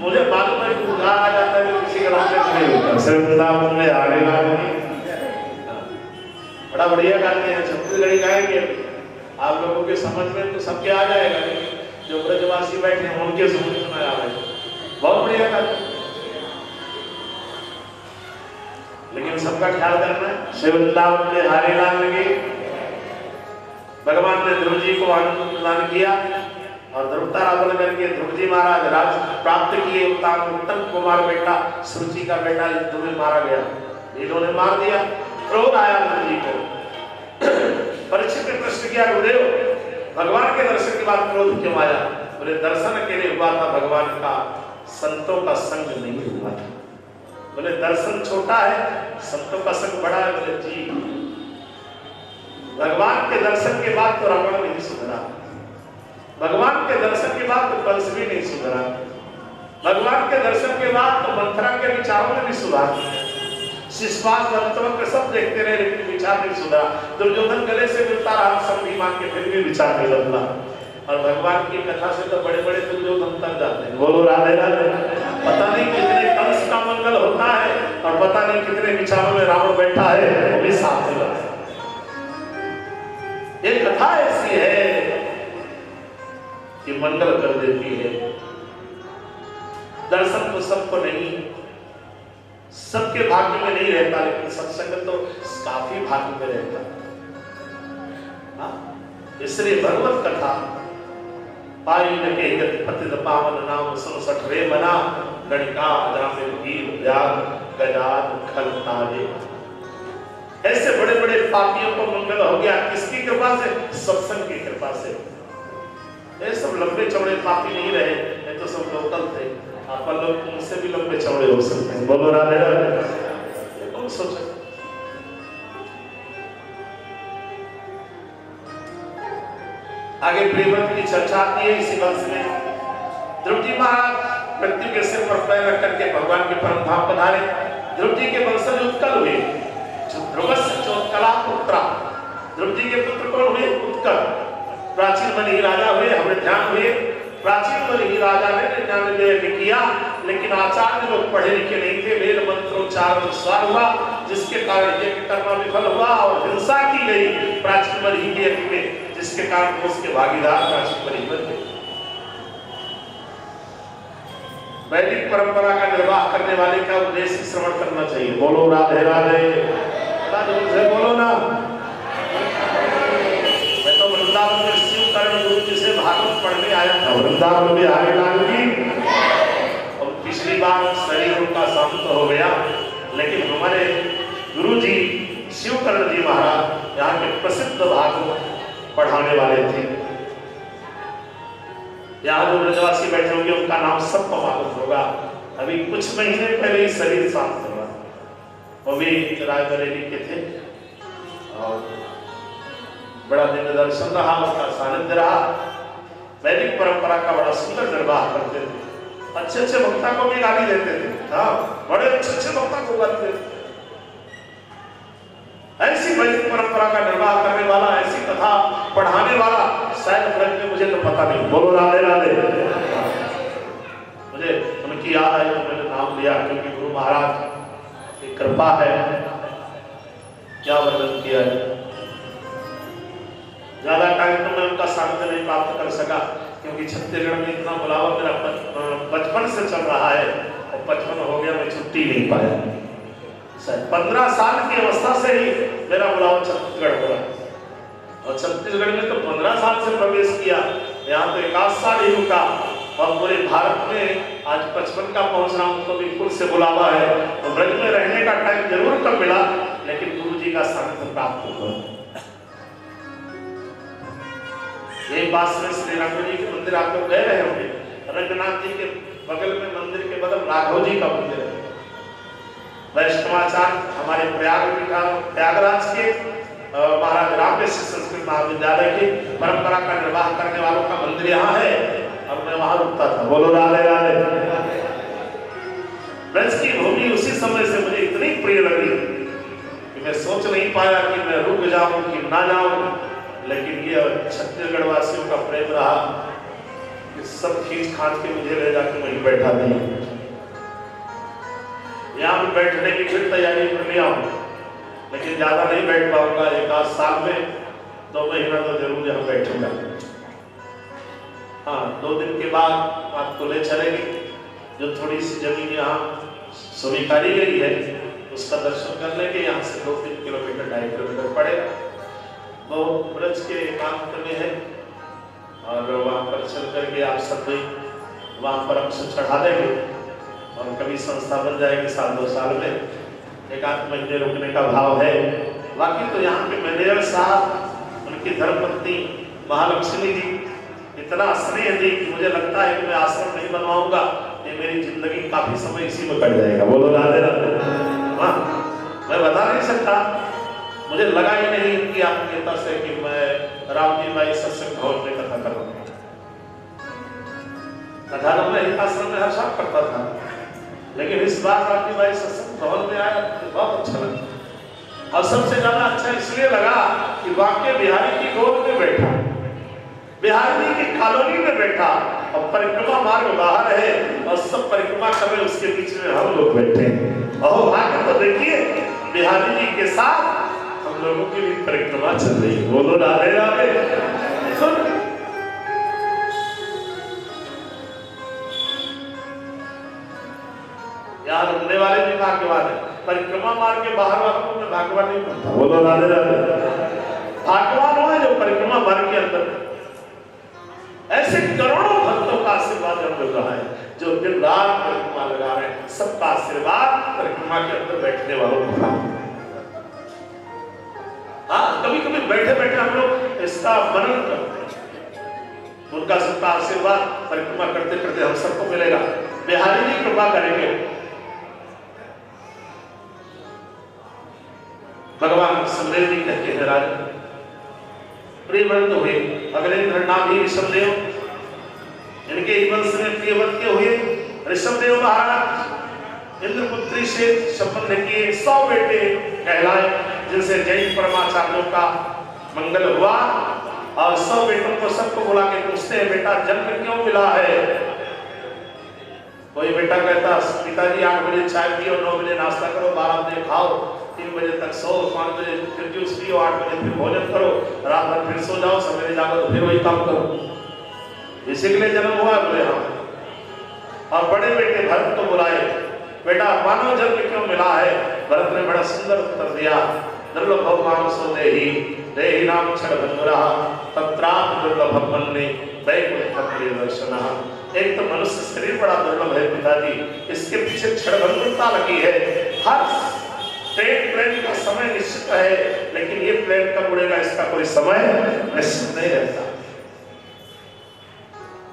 मुझे मालूम है कि आ जाता है किसी का रास्ते खड़े होता है सिर्फ वृंदावन में आने वाले बड़ा बढ़िया गाते हैं छत्तीसगढ़ी गाएंगे आप लोगों के समझ में तो सबके आ जाएगा जो ब्रजवासी बैठे हैं उनके समझ में आ जाएगा बहुत बढ़िया गाते हैं लेकिन सबका ख्याल करना शिव वृंदावन में हारे लाल लगे भगवान ने ध्रुव जी को आनंद प्रदान किया और ध्रुवतारा बन करके ध्रुव जी महाराज राज प्राप्त किए उत्तम कुमार बेटा सुरुचि का बेटा युद्ध में मारा गया भीलों ने मार दिया। क्रोध आया गुरु जी को। परीक्षित ने प्रश्न किया, गुरुदेव भगवान के दर्शन के बाद क्रोध क्यों आया? बोले दर्शन अकेले हुआ था भगवान का, संतों का संग नहीं हुआ था। बोले दर्शन छोटा है, संतों का संग बड़ा है। बोले जी, भगवान के दर्शन के बाद तो रावण नहीं सुधरा, भगवान के दर्शन के बाद तो कंस भी नहीं सुधरा, भगवान के दर्शन के बाद तो मंथरा के विचारों में भी सुधार नहीं। शिशुपाल दंतवक्र सब देखते रहे लेकिन विचार नहीं सुधरा। दुर्योधन गले से मिलता रहा, सब भी मान के, फिर भी विचार नहीं बदला। और भगवान की कथा से तो बड़े बड़े दुर्योधन तक जाते हैं। बोलो राधे राधे। पता नहीं कितने कंस का मंगल होता है और पता नहीं कितने विचारों में रावण बैठा है, वो भी साथ में। ये कथा ऐसी है कि मंगल कर देती है। दर्शन तो सबको नहीं, सबके भाग्य में नहीं रहता, लेकिन सत्संग तो काफी भाग्य में रहता। इसलिए भगवत कथा पाई न के गति पतित पावन नाम 67 रे मना गणिका अजामिल वीर व्याग गजाद खल तारे। ऐसे बड़े बड़े पापियों को मंगल हो गया किसकी कृपा से? सत्संग की कृपा से। ये सब लंबे चौड़े पापी नहीं रहे, ये तो सब लोकल थे। आप लोग उनसे भी लंबे चौड़े हो सकते हैं। बोलो राधे राधे। कौन सोचे? आगे प्रेमवंत की चर्चा आती है इसी वंश में। ध्रुव जी महाराज मृत्यु के सिर पर पैर रख करके भगवान के परम धाम पधारे। ध्रुव जी के वंशज उत्कल हुए, ध्रुवस्य चोत्कला पुत्रा। ध्रुव जी के पुत्र कौन हुए? उत्कल। प्राचीन बनी राजा हुए, हमें ध्यान हुए। प्राचीन बनी राजा ने 99 यज्ञ किया, लेकिन आचार्य लोग पढ़े लिखे नहीं थे। वेद मंत्रोच्चारण स्वार हुआ, जिसके कारण यज्ञ कर्म विफल हुआ और हिंसा की गई प्राचीन बनी के यज्ञ में, जिसके कारण उसके भागीदार प्राचीन बनी बन गए। वैदिक परंपरा का निर्वाह करने वाले का उपदेश श्रवण करना चाहिए। बोलो राधे राधे। बोलो ना। मैं तो वृंदावन में शिव कर्ण गुरु जी से भागवत पढ़ने आया था। वृंदावन में आगे लागी और पिछली बार शरीर उनका शांत हो गया, लेकिन हमारे गुरु जी शिव कर्ण जी महाराज यहाँ के प्रसिद्ध भागवत पढ़ाने वाले थे। यहाँ जो ब्रजवासी बैठे होंगे उनका नाम सबको मालूम होगा। अभी कुछ महीने पहले ही शरीर शांत हुआ। वो भी रायबरेली के थे और बड़ा दिन दर्शन रहा, उसका सानिध्य रहा। वैदिक परंपरा का बड़ा सुंदर निर्वाह करते थे। अच्छे अच्छे वक्ता को भी गाली देते थे। हाँ, बड़े अच्छे अच्छे वक्ता को गाली देते थे। ऐसी वैदिक परंपरा का निर्वाह करने वाला, ऐसी कथा पढ़ाने वाला शायद ब्रज में, मुझे तो पता नहीं। बोलो राधे राधे। मुझे उनकी याद आई तो मैंने नाम लिया, क्योंकि गुरु महाराज की कृपा है। क्या वर्णन किया है। ज्यादा टाइम तो मैं उनका सानिध्य नहीं प्राप्त कर सका, क्योंकि छत्तीसगढ़ में इतना बुलावा मेरा बचपन से चल रहा है और 55 हो गया, मैं छुट्टी नहीं पाया। 15 साल की अवस्था से ही मेरा बुलावा छत्तीसगढ़ हुआ और छत्तीसगढ़ में तो 15 साल से प्रवेश किया। यहाँ तो 1 साल ही रुका और पूरे भारत में आज 55 का पहुंच रहा हूँ, तो बिल्कुल से बुलावा है। तो ब्रज में रहने का टाइम जरूर कम मिला, लेकिन गुरु जी का सानिध्य प्राप्त हुआ। यही बात में श्री राघव जी के मंदिर आप लोग गए रहे होंगे। रंगनाथ जी के बगल में मंदिर के बगल राघव जी का मंदिर है। वैष्णवाचार्य हमारे प्रयागराज के महाराज रामकृष्ण संस्कृत महाविद्यालय की परंपरा का निर्वाह करने वालों का मंदिर यहाँ है और मैं वहां रुकता था। बोलो राधे राधे। ब्रज की भूमि उसी समय से मुझे इतनी प्रिय लगी कि मैं सोच नहीं पाया कि मैं रुक जाऊं कि ना जाऊं, लेकिन ये छत्तीसगढ़ वासियों का प्रेम रहा कि सब खींच खांच के मुझे ले जाकर वहीं बैठा दिया। यहाँ भी बैठने की फिर तैयारी कर लिया हूँ, लेकिन ज्यादा नहीं बैठ पाऊंगा। 1 साल में 2 महीना तो जरूर यहाँ बैठूंगा। हाँ, 2 दिन के बाद आपको ले चलेगी। जो थोड़ी सी जमीन यहाँ स्वीकारी गई है उसका दर्शन कर लेंगे। यहाँ से 2-3 किलोमीटर 2.5 किलोमीटर पड़ेगा। वो ब्रज के एकांत में है और वहाँ पर चल करके आप सब भी वहाँ पर हमसे चढ़ा देंगे और कभी संस्था बन जाएगी 1-2 साल में, एक आध महीने रुकने का भाव है। बाकी तो यहाँ पे मैनेजर साहब, उनकी धर्मपत्नी महालक्ष्मी जी इतना स्नेह दी कि मुझे लगता है कि मैं आश्रम नहीं बनवाऊंगा, ये मेरी जिंदगी काफी समय इसी में कट जाएगा। बोलो राधे राधे। हाँ, मैं बता नहीं सकता, मुझे लगा ही नहीं कि आपके नेता से कि मैं रामजी भाई सत्संग भवन में कथा कर रहा हूँ। कथा तो मैं आश्रम में हर साल करता था, लेकिन इस बार रामजी भाई सत्संग भवन में आया तो बहुत अच्छा लगा। और सबसे ज्यादा अच्छा इसलिए लगा कि वाक्य बिहारी की गोद में बैठा, बिहारी की कॉलोनी में बैठा, और परिक्रमा मार्ग बाहर है और सब परिक्रमा कर रहे, उसके बीच में हम लोग बैठे। और भाग्य तो देखिए, बिहारी जी के साथ हम लोगों की भी परिक्रमा चल रही है। बोलो राधे राधे। यार रुकने वाले भी भाग्यवान है, परिक्रमा मार्ग के बाहर वालों को मैं भाग्यवान नहीं बनता। बोलो राधे राधे। भाग्यवान हो जो परिक्रमा मार्ग के अंदर, ऐसे करोड़ों भक्तों का आशीर्वाद हम मिल रहा है जो दिन रात परिक्रमा लगा रहे हैं। सबका आशीर्वाद परिक्रमा के अंदर बैठने वालों को। हाँ, कभी कभी बैठे बैठे हम लोग इसका मनन करते हैं, उनका सबका आशीर्वाद परिक्रमा करते करते हम सबको मिलेगा। बिहारी जी कृपा करेंगे, भगवान सुखदेव जी कहते हैं राज प्रियव्रत हुए, अगलेंद्र नाम ही ऋषभदेव, इनके वंश में प्रियव्रत के हुए ऋषभदेव महाराज इंद्रपुत्री से संबंध किए 100 बेटे कहलाए, जिनसे जैन परमाचार्यों का मंगल हुआ। और 100 बेटों को सबको बुला के पूछते हैं, बेटा जन्म क्यों मिला है? कोई बेटा कहता पिताजी 8 बजे चाय पियो, 9 बजे नाश्ता करो, 12 बजे खाओ, 3 बजे तक सो, 5 बजे फिर जूस पियो, 8 बजे फिर भोजन करो, रात भर फिर सो जाओ, सवेरे जागो तो फिर वही काम करो। इसी के लिए जन्म हुआ बोले हाँ। और बड़े बेटे भरत को बुलाए, बेटा मानव जन्म क्यों मिला है? भरत ने बड़ा सुंदर उत्तर दिया, दुर्लभ मानसो देहि देहि नाम क्षणभंगुरा तत्राप दुर्लभम मन्ये वैकुंठम प्रियदर्शनः। एक तो मनुष्य शरीर बड़ा दुर्लभ है पिताजी, इसके पीछे क्षणभंगुरता लगी है। हर प्लेन का समय निश्चित है, लेकिन ये प्लेन कब उड़ेगा इसका कोई समय निश्चित नहीं रहता।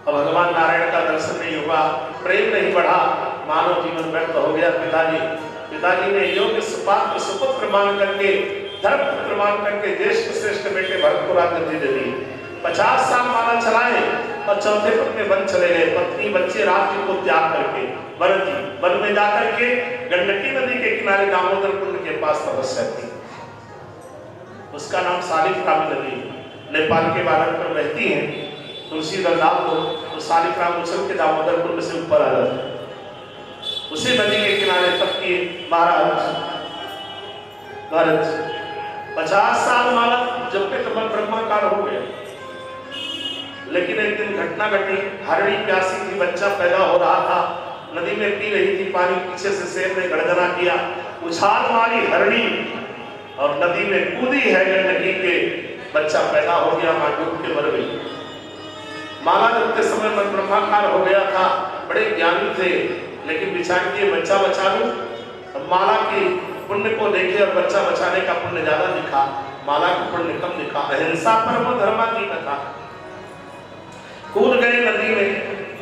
और भगवान नारायण का दर्शन नहीं हुआ, प्रेम नहीं बढ़ा, मानव जीवन व्यर्थ हो गया। पिताजी ने योग्य सुपात्र सुपुत्र मान करके, धर्म पुत्र मान करके देश के श्रेष्ठ बेटे भरत को राजगद्दी दे दी। 50 साल माला चलाए और चौथे पद में वन चले गए, पत्नी बच्चे राज्य को त्याग करके। भरत जी वन में जाकर के गंडकी नदी के किनारे दामोदर कुंड के पास तपस्या की। उसका नाम शालिग्राम नदी नेपाल के बाहर पर बहती है। तुलसी दल डाल दो तो शालिग्राम उछल के दामोदर कुंड से ऊपर आ जाता है। उसी नदी के किनारे तप किए महाराज भरत। 50 साल माला जब पे तब ब्रह्माकार हो गया, लेकिन एक दिन घटना घटी। हरणी प्यासी थी, बच्चा पैदा हो रहा था, नदी में पी रही थी पानी, पीछे से शेर ने गर्जना किया, उछाल मारी हरणी और नदी में कूदी है गंडकी के, बच्चा पैदा हो गया, मां डूब के मर गई। माला जपते समय मन ब्रह्माकार हो गया था, बड़े ज्ञानी थे, लेकिन विचार किए बच्चा बचा लूं। माला की पुण्य को देखे और बच्चा बचाने का पुण्य ज्यादा दिखा, माला का पुण्य कम दिखा। अहिंसा परम धर्म की कथा। कूद गए नदी में,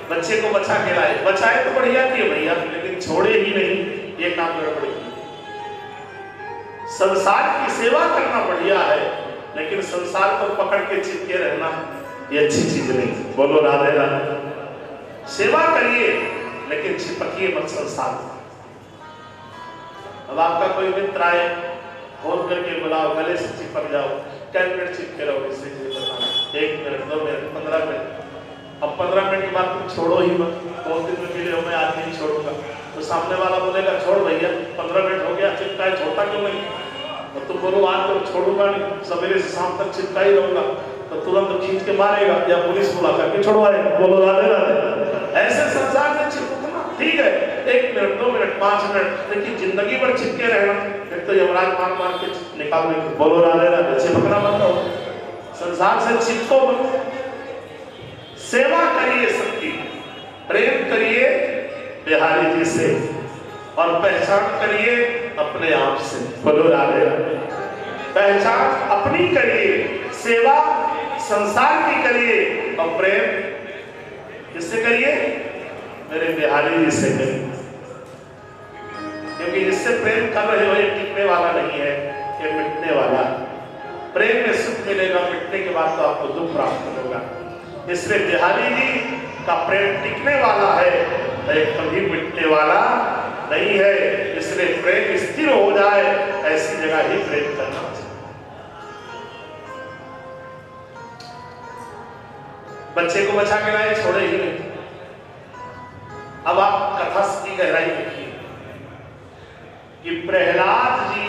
बच्चे को बचा के लाए। बचाए तो बढ़िया किए भैया, लेकिन छोड़े ही नहीं, ये काम गड़बड़ की। संसार की सेवा करना बढ़िया है, लेकिन संसार को पकड़ के चिपके रहना ये अच्छी चीज नहीं। बोलो राधे राधे। सेवा करिए लेकिन चिपकिए मत संसार। अब आपका कोई मित्र आए, फोन करके बुलाओ, गले से चिपक जाओ, कैबिनेट चिपके रहो, इससे 1 मिनट 2 मिनट 15 मिनट। अब 15 मिनट के बाद तुम छोड़ो ही मत। 2 दिन में मिले हो, मैं आज नहीं छोड़ूंगा, तो सामने वाला बोलेगा छोड़ भैया, 15 मिनट हो गया चिपकाए, छोड़ता क्यों नहीं? और तुम बोलो आज तो छोड़ूंगा नहीं, सवेरे से शाम तक चिपका ही रहूंगा, तो तुरंत खींच के मारेगा या पुलिस बुला करके छुड़वाएगा। बोलो राधे राधे। ऐसे संसार में चिपकना ठीक है, 1 मिनट 2 मिनट 5 मिनट, लेकिन जिंदगी भर चिपके रहना, फिर तो यमराज मार के निकाल देंगे। बोलो राधे राधे। चिपकना मत करो, संसार से चिपको मत। सेवा करिए सबकी, प्रेम करिए बिहारी जी से, और पहचान करिए अपने आप से। बोलो राधे राधे। पहचान अपनी करिए, सेवा संसार की करिए, और प्रेम किससे करिए? मेरे बिहारी जी से करिए, क्योंकि जिससे प्रेम कर रहे हो ये टिकने वाला नहीं है, ये मिटने वाला। प्रेम में सुख मिलेगा, मिटने के बाद तो आपको दुख प्राप्त होगा। इसलिए बिहारी जी का प्रेम टिकने वाला है, कभी मिटने वाला नहीं है। इसलिए प्रेम स्थिर हो जाए ऐसी जगह ही प्रेम करना चाहिए। बच्चे को बचा के लाए, छोड़े ही नहीं। अब आप कथा की गहराई देखिए कि प्रहलाद जी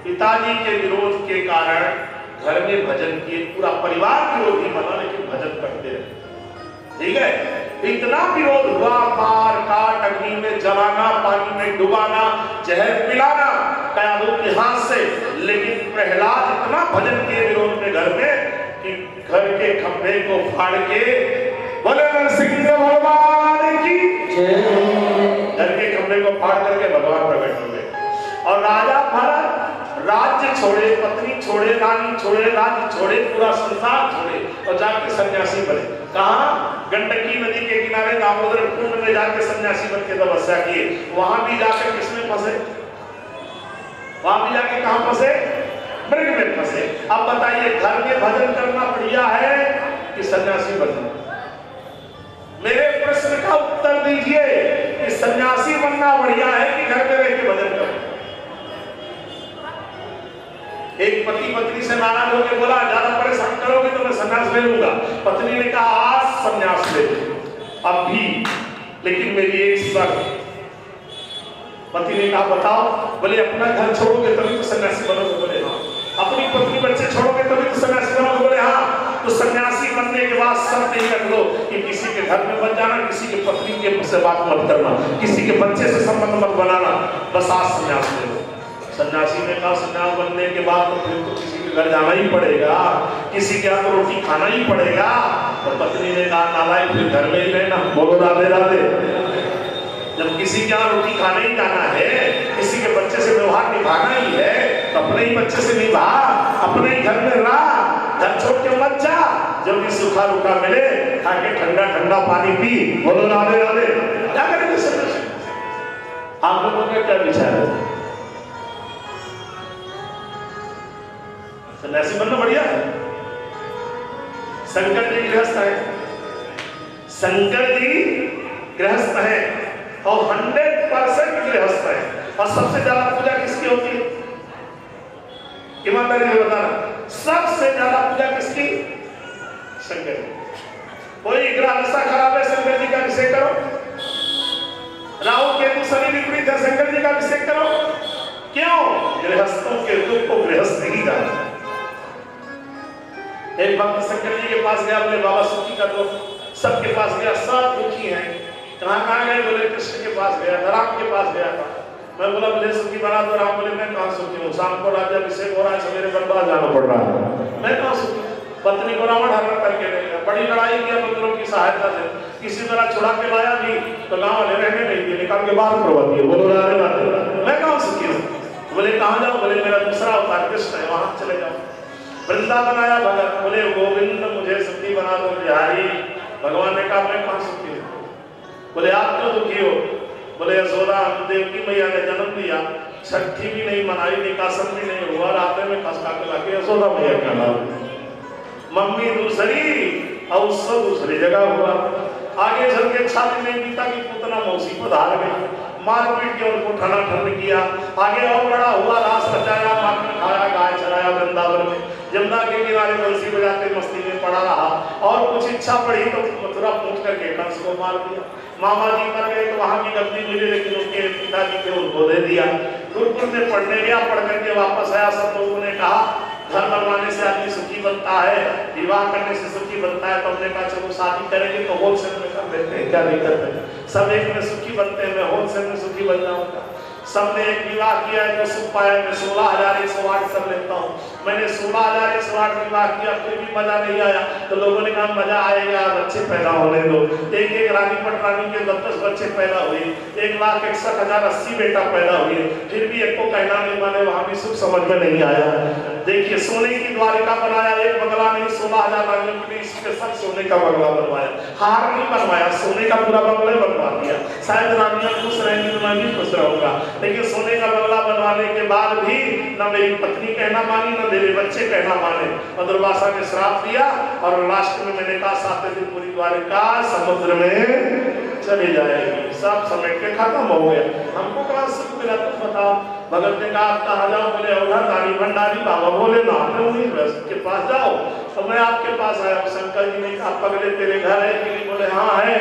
पिताजी के विरोध के कारण घर में भजन किए, पूरा परिवार विरोधी बना लेकिन भजन करते रहे। ठीक है, इतना विरोध हुआ, मार काट, अग्नि में जलाना, पानी में डुबाना, जहर पिलाना कयादों के हाथ से, लेकिन प्रहलाद इतना भजन किए विरोध में घर में कि घर के खंभे को फाड़ के बोले नरसिंह भगवान की घर के खंभे को फाड़ करके भगवान प्रकट हो गए। और राजा भरत राज्य छोड़े, पत्नी छोड़े, रानी छोड़े, राज्य छोड़े, पूरा संसार छोड़े और जाके सन्यासी बने। कहाँ? गंडकी नदी के किनारे दामोदर कुंड में जाके सन्यासी बन के तपस्या किए। वहां भी जाकर किसमें फंसे? वहां भी जाके कहां फंसे? मृग में फंसे। अब बताइए, घर में भजन करना बढ़िया है कि सन्यासी बनना? मेरे प्रश्न का उत्तर दीजिए कि सन्यासी बनना बढ़िया है कि घर में रह के भजन करना? एक पति पत्नी से नाराज होकर बोला, ज्यादा परेशान करोगे तो मैं सन्यास ले लूंगा। पत्नी ने कहा, आज सन्यास ले अब भी, लेकिन मेरी एक शर्त। पति ने कहा, बताओ। बोले, अपना घर छोड़ोगे तभी तो सन्यासी बनोगे? बोले हाँ। अपनी पत्नी बच्चे छोड़ोगे तभी तो सन्यासी बनोगे? बोले हाँ। तो सन्यासी बनने के बाद शर्त नहीं रख लो कि किसी के घर में मत जाना, किसी के पत्नी के से बात मत करना, किसी के बच्चे से संबंध मत बनाना, बस आज सन्यास ले लो। सन्यासी ने कहा, सन्यास बनने के बाद तो फिर तो किसी के घर जाना ही पड़ेगा, किसी के यहाँ तो रोटी खाना ही पड़ेगा। तो पत्नी ने कहा, नालायक, फिर घर में ही रहना। बोलो राधे राधे। जब किसी के यहाँ रोटी खाने ही जाना है, किसी के बच्चे से व्यवहार निभाना ही है, तो अपने ही बच्चे से निभा, अपने ही घर में रह, घर छोड़ के मत जा। जब भी सूखा रूखा मिले, खाके ठंडा ठंडा पानी पी। बोलो राधे राधे। क्या करेंगे सन्यासी? आप लोगों का क्या विचार है? सन्यासी बनना बढ़िया है। शंकर जी गृहस्थ है, शंकर जी गृहस्थ है और 100% गृहस्थ है। और सबसे ज्यादा पूजा किसकी होती है? ईमानदारी से बताना, सबसे ज्यादा पूजा किसकी? शंकर जी। कोई ग्रह दशा खराब है, शंकर जी का अभिषेक करो। राहु केतु शनि विपरीत है, शंकर जी का अभिषेक करो। क्यों? गृहस्थों के दुख को गृहस्थ नहीं जानता। एक भक्त शंकर जी के पास गया, बोले बाबा सुखी कर दो। सबके पास गया, सब दुखी हैं। कहाँ गए? बोले कृष्ण के पास गया था, राम के पास गया था। मैं बोला, बोले सुखी बना दो। राम बोले, मैं कहाँ सुखी हूँ, शाम को राज्याभिषेक हो रहा है, सवेरे बर्बाद जाना पड़ रहा है, मैं कहाँ सुखी। पत्नी को रावण हरण करके ले गया, बड़ी लड़ाई किया मंत्रों की सहायता से, किसी तरह छुड़ा के लाया भी तो गाँव वाले रहने नहीं दिए, निकाल के बाहर करवा दिए। बोलो राधे राधे। मैं कहाँ सुखी हूँ? बोले कहाँ जाओ? बोले मेरा दूसरा अवतार कृष्ण है, वहां चले जाओ। वृंदावन आया भगत, बोले गोविंद मुझे सुखी बना दो बिहारी। भगवान ने कहा, मैं कहाँ सुखी हूँ? बोले आप क्यों दुखी हो? बोले यशोदा देवकी मैया ने जन्म दिया, छठी भी नहीं मनाई, निकासन भी नहीं हुआ, रात में खसका के लाके यशोदा मैया का नाम, मम्मी दूसरी और उससे दूसरी जगह हुआ। आगे चल के छाती नहीं पीता कि पुतना मौसी को धार गई, मारपीट के उनको ठना ठन किया। आगे और बड़ा हुआ, रास रचाया, माखन खाया, गाय चराया वृंदावन में, यमुना के किनारे बंसी बजाते मस्ती में पड़ा रहा। और कुछ इच्छा पड़ी तो मथुरा पहुंच करके कंस को मार दिया। मामा जी मर गए तो वहां की गद्दी मिली, लेकिन उनके पिताजी थे उनको दे दिया। गुरुकुल में पढ़ने गया, पढ़ करके वापस आया। सब लोगों ने कहा घर बनवाने से आदमी सुखी बनता है, विवाह करने से सुखी बनता है। तो हमने कहा चलो शादी करेंगे तो होलसेल में कर लेते हैं, क्या दिक्कत है, सब एक में सुखी बनते हैं, मैं होलसेल में सुखी बन जाऊंगा। सबने एक विवाह किया है तो सुख पाया। मैं 16,108 कर लेता हूँ। मैंने 16,108 विवाह किया, फिर भी मजा नहीं आया। तो लोगों ने कहा मजा आएगा, बच्चे पैदा होने दो। एक एक रानीपत रानी के 10-10 बच्चे पैदा हुए, 1,61,080 बेटा पैदा हुए, फिर भी एक को कहना नहीं माने, वहां भी सुख समझ में नहीं आया। देखिए सोने की द्वारिका बनाया, एक बंगला नहीं 16,000 रानियों के लिए स्पेशल सोने का बंगला बनवाया। हार नहीं बनवाया, सोने का पूरा बंगला बनवा दिया। शायद रानियां खुश रहेंगी तो मैं भी खुश रहूंगा, लेकिन सोने का बंगला बनवाने के बाद भी न मेरी पत्नी कहना मानी, न मेरे बच्चे कहना माने। और दुर्वासा ने श्राप दिया और लास्ट में मैंने कहा 7 दिन पूरी द्वारिका समुद्र में चली जाएगी। सब समेट के खत्म हो गया। हमको कहाँ सुख मिला तुम बताओ। भगत ने कहा आप कहाँ जाओ? बोले उधर दानी भंडारी बाबा बोले ना के पास जाओ। तो मैं आपके पास आया। शंकर जी ने कहा पगले तेरे घर है कि नहीं? बोले हाँ है।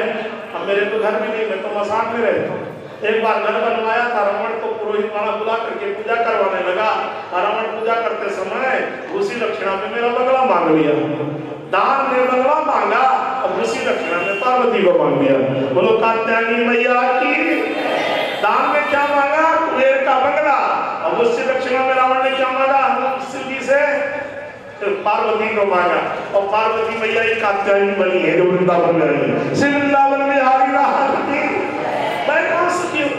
अब मेरे तो घर में नहीं, मैं तो मसान में रहता हूँ। एक बार घर बनवाया था, रावण को पुरोहित वाला बुला करके पूजा करवाने लगा। रावण पूजा करते समय उसी दक्षिणा में मेरा बंगला मांग लिया। दान में बंगला मांगा और उसी दक्षिणा में पार्वती को मांग दिया। बोलो कात्यायनी मैया की। दान में क्या मांगा? कुबेर का बंगला। और उससे दक्षिणा में रावण ने क्या मांगा? शिव जी से पार्वती को मांगा। और पार्वती मैया ही कात्यायनी बनी है जो वृंदावन में रही। श्री वृंदावन में हारी रहा मैं कौन सुखी हूँ।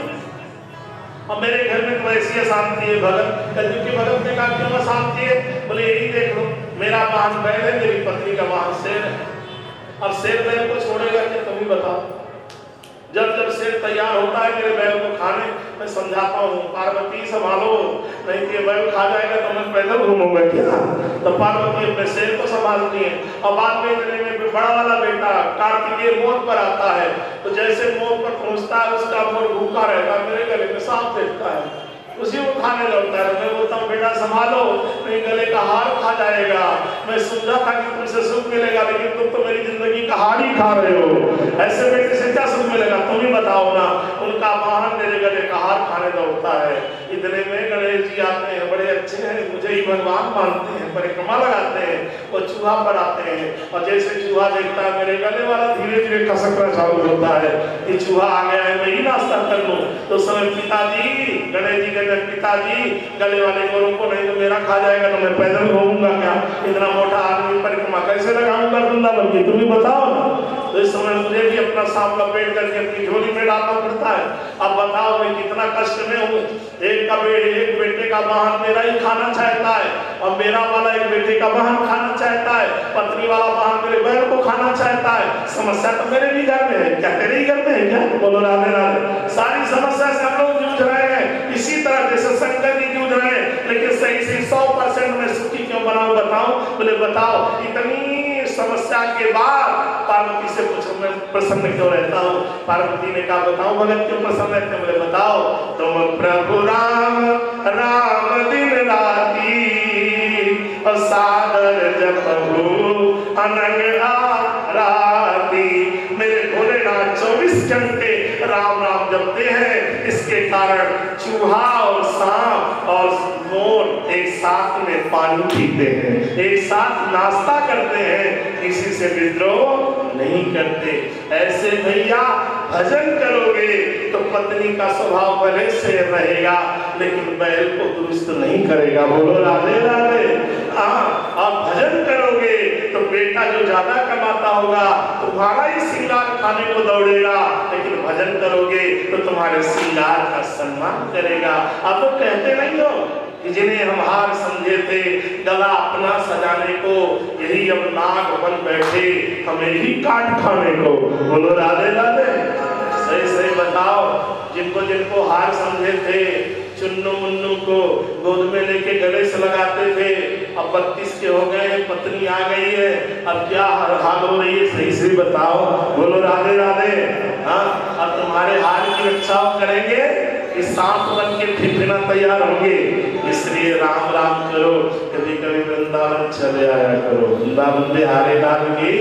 और मेरे घर में तो ऐसी शांति है। भगत कलयुग के भगत ने कहा क्यों शांति है? बोले यही देख लो, मेरा वाहन बैल है, मेरी पत्नी का वाहन शेर है। अब शेर बैल को छोड़ेगा क्या? तुम ही बताओ। जब जब शेर तैयार होता है मेरे बैल को खाने, मैं समझाता हूँ पार्वती संभालो, नहीं तो ये बैल खा जाएगा तो मैं पैदल घूमूंगा क्या? तो पार्वती अपने शेर को संभालती है। और बाद में इतने में बड़ा वाला बेटा कार्तिकेय मोर पर आता है। तो जैसे मोर पर पहुंचता है उसका मोर भूखा रहता है, मेरे गले में सांप देखता है, उसी को खाने लगता है। मैं बोलता हूँ बेटा संभालो, नहीं गले का हार खा जाएगा। मैं समझा था कि तुमसे सुख मिलेगा, लेकिन तुम तो मेरी जिंदगी का हार ही खा रहे हो। ऐसे बेटे से क्या सुख मिलेगा? तुम ही बताओ ना। उनका वाहन मेरे गले का हार खाने दौड़ता है। इतने में गणेश जी आते हैं, बड़े अच्छे हैं, मुझे ही भगवान मानते हैं, परिक्रमा लगाते हैं। वो चूहा पर आते हैं और जैसे चूहा देखता है मेरे गले वाला, धीरे धीरे खसकना चालू होता है कि चूहा आ गया है, मैं ही नाश्ता कर लूं। तो समय पिताजी गणेश जी पिताजी गले वाले गोरों को नहीं तो मेरा खा जाएगा, तो मैं पैदल घूमूंगा क्या? इतना मोटा आदमी परिक्रमा कैसे लगाऊंगा वृंदावन की? तुम ही बताओ ना। तो इस समय मुझे भी अपना सांप लपेट करके अपनी झोली में डालना पड़ता है। अब बताओ मैं कितना कष्ट में हूँ। एक बेटे का वाहन मेरा ही खाना चाहता है और मेरा वाला एक बेटे का वाहन खाना चाहता है, पत्नी वाला वाहन मेरे बहन को खाना चाहता है। समस्या तो मेरे भी घर में है क्या? तेरे ही घर में है क्या? बोलो राधे राधे। सारी समस्या से हम लोग जूझ रहे हैं इसी तरह जैसे शंकर जी जूझ रहे हैं। लेकिन सही से 100% में सुखी क्यों बनाऊं? बताओ। बोले बताओ। इतनी समस्या के बाद पार्वती से पूछो मैं प्रसन्न क्यों रहता हूँ? पार्वती ने कहा बताओ भगत क्यों प्रसन्न रहते हैं? बोले बताओ। तुम प्रभु राम राम दिन राती और सागर जपहु अनंग राती। मेरे भोलेनाथ 24 घंटे राम राम जपते हैं। इसके कारण चूहा और सांप और मोर एक साथ में पानी पीते हैं, एक साथ नाश्ता करते हैं, किसी से विद्रोह नहीं करते। ऐसे भैया भजन करोगे तो पत्नी का स्वभाव भले से रहेगा, लेकिन बैल को दुरुस्त नहीं करेगा। बोलो राधे राधे। आप भजन करोगे तो बेटा जो ज्यादा कमाता होगा तुम्हारा ही श्रृंगार खाने को दौड़ेगा, लेकिन भजन करोगे तो तुम्हारे श्रृंगार का सम्मान करेगा। आप तो कहते नहीं हो कि जिन्हें हम हार समझे थे गला अपना सजाने को, यही अब नाग बन बैठे हमें ही काट खाने को। बोलो राधे राधे। सही सही बताओ। जिनको जिनको हार समझे थे, चुन्नू मुन्नू को गोद में लेके गले से लगाते थे, अब 32 के हो गए, पत्नी आ गई है, अब क्या हाल हो रही है? सही सही बताओ। बोलो राधे राधे। हाँ, अब तुम्हारे हार की रक्षा करेंगे कि सांप बन के फिरना तैयार होंगे। इसलिए राम राम करो, कभी कभी वृंदावन चले आया करो। वृंदावन बिहारी लाल की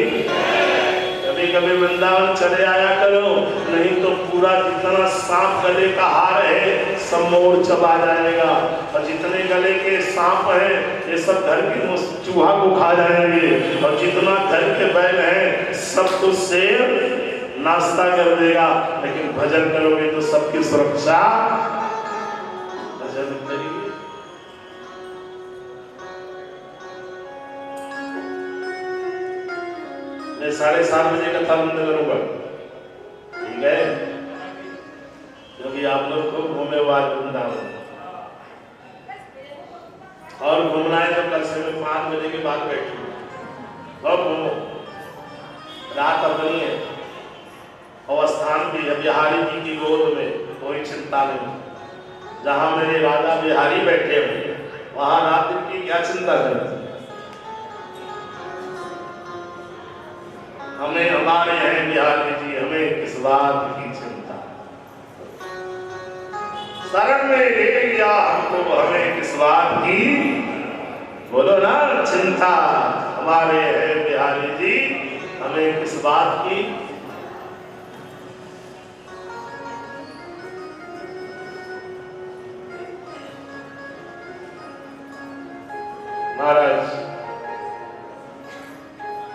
कभी कभी वृंदावन चले आया करो, नहीं तो पूरा जितना सांप गले का हार है सब मोर चबा जाएगा। और जितने गले के सांप हैं ये सब घर के चूहा को खा जाएंगे, और जितना घर के बैल हैं सब तो शेर नाश्ता कर देगा। लेकिन भजन करोगे तो सबकी सुरक्षा मैं 7:30 बजे कथा बंद करूंगा, ठीक है? क्योंकि आप लोग खूब घूमे हुआ वृंदावन, और घूमना है तो कल से मैं 5 बजे के बाद बैठूंगा और घूमो। रात अपनी है और स्थान भी है बिहारी जी की गोद में, कोई चिंता नहीं। जहां मेरे राजा बिहारी बैठे हुए वहां रात की क्या चिंता करती। हमें हमारे हैं बिहारी जी, हमें किस बात की चिंता। शरण में ले गया हमको, हमें किस बात की, बोलो ना, चिंता। हमारे हैं बिहारी जी, हमें किस बात की। महाराज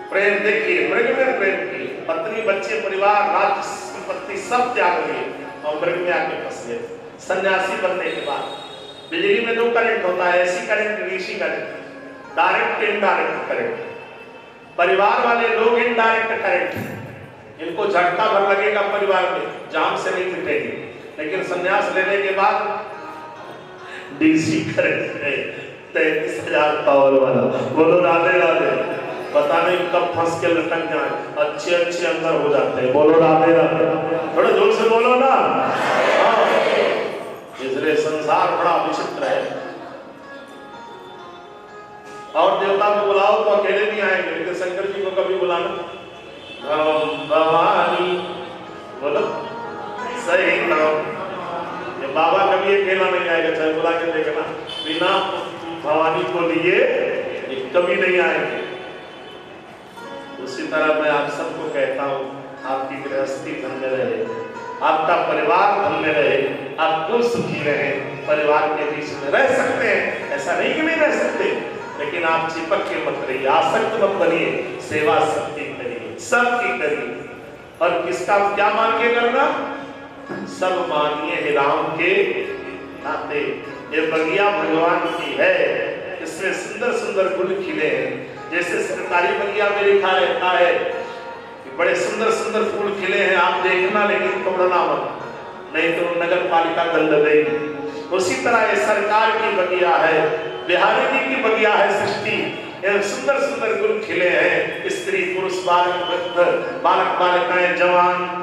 प्रेम देखिए, मृग में प्रेम की, पत्नी बच्चे परिवार राज्य संपत्ति सब त्याग दिए और मृग में आके फंस गए। सन्यासी बनने के बाद बिजली में 2 करंट होता है, ऐसी करंट, ऋषि करंट, डायरेक्ट इनडायरेक्ट करंट। परिवार वाले लोग इनडायरेक्ट करंट, इनको झटका भर लगेगा परिवार में, जाम से नहीं मिटेगी। लेकिन सन्यास लेने के बाद डीसी करंट है 33,000 पावर वाला, बोलो राधे राधे। पता नहीं कब फंस के लटक जाए, अच्छे अच्छे अंदर हो जाते हैं, बोलो राधे राधे। थोड़ा जोर से बोलो ना। हाँ, इसलिए संसार बड़ा विचित्र है। और देवता को बुलाओ तो अकेले नहीं आएंगे, लेकिन शंकर जी को कभी बुलाना, भवानी बोलो सही नाम। ये बाबा कभी अकेला नहीं आएगा, चाहे बुला के देखना, बिना भवानी को लिए कभी नहीं आएंगे। उसी तरह मैं आप सबको कहता हूँ, आपकी गृहस्थी धन्य रहे, आपका परिवार धन्य रहे, आप खूब सुखी रहे। परिवार के बीच में रह सकते हैं, ऐसा नहीं कि नहीं रह सकते, लेकिन आप चिपक के मत रहिए, आसक्त मत बनिए, सेवा सबकी करिए, सबकी करिए। और किसका क्या मान के करना? सब मानिए हे राम के नाते। ये बगिया भगवान की है, इसमें सुंदर सुंदर गुल खिले हैं। जैसे सरकारी बगिया में लिखा रहता है कि बड़े सुंदर सुंदर फूल खिले हैं, आप देखना लेकिन तोड़ना मत, नहीं तो नगर पालिका दंड देगी। उसी तरह ये सरकार की बगिया है, बिहारी जी की बगिया है सृष्टि। सुंदर सुंदर गुल खिले हैं, स्त्री पुरुष बालक वृद्ध, बालक बालिकाएं जवान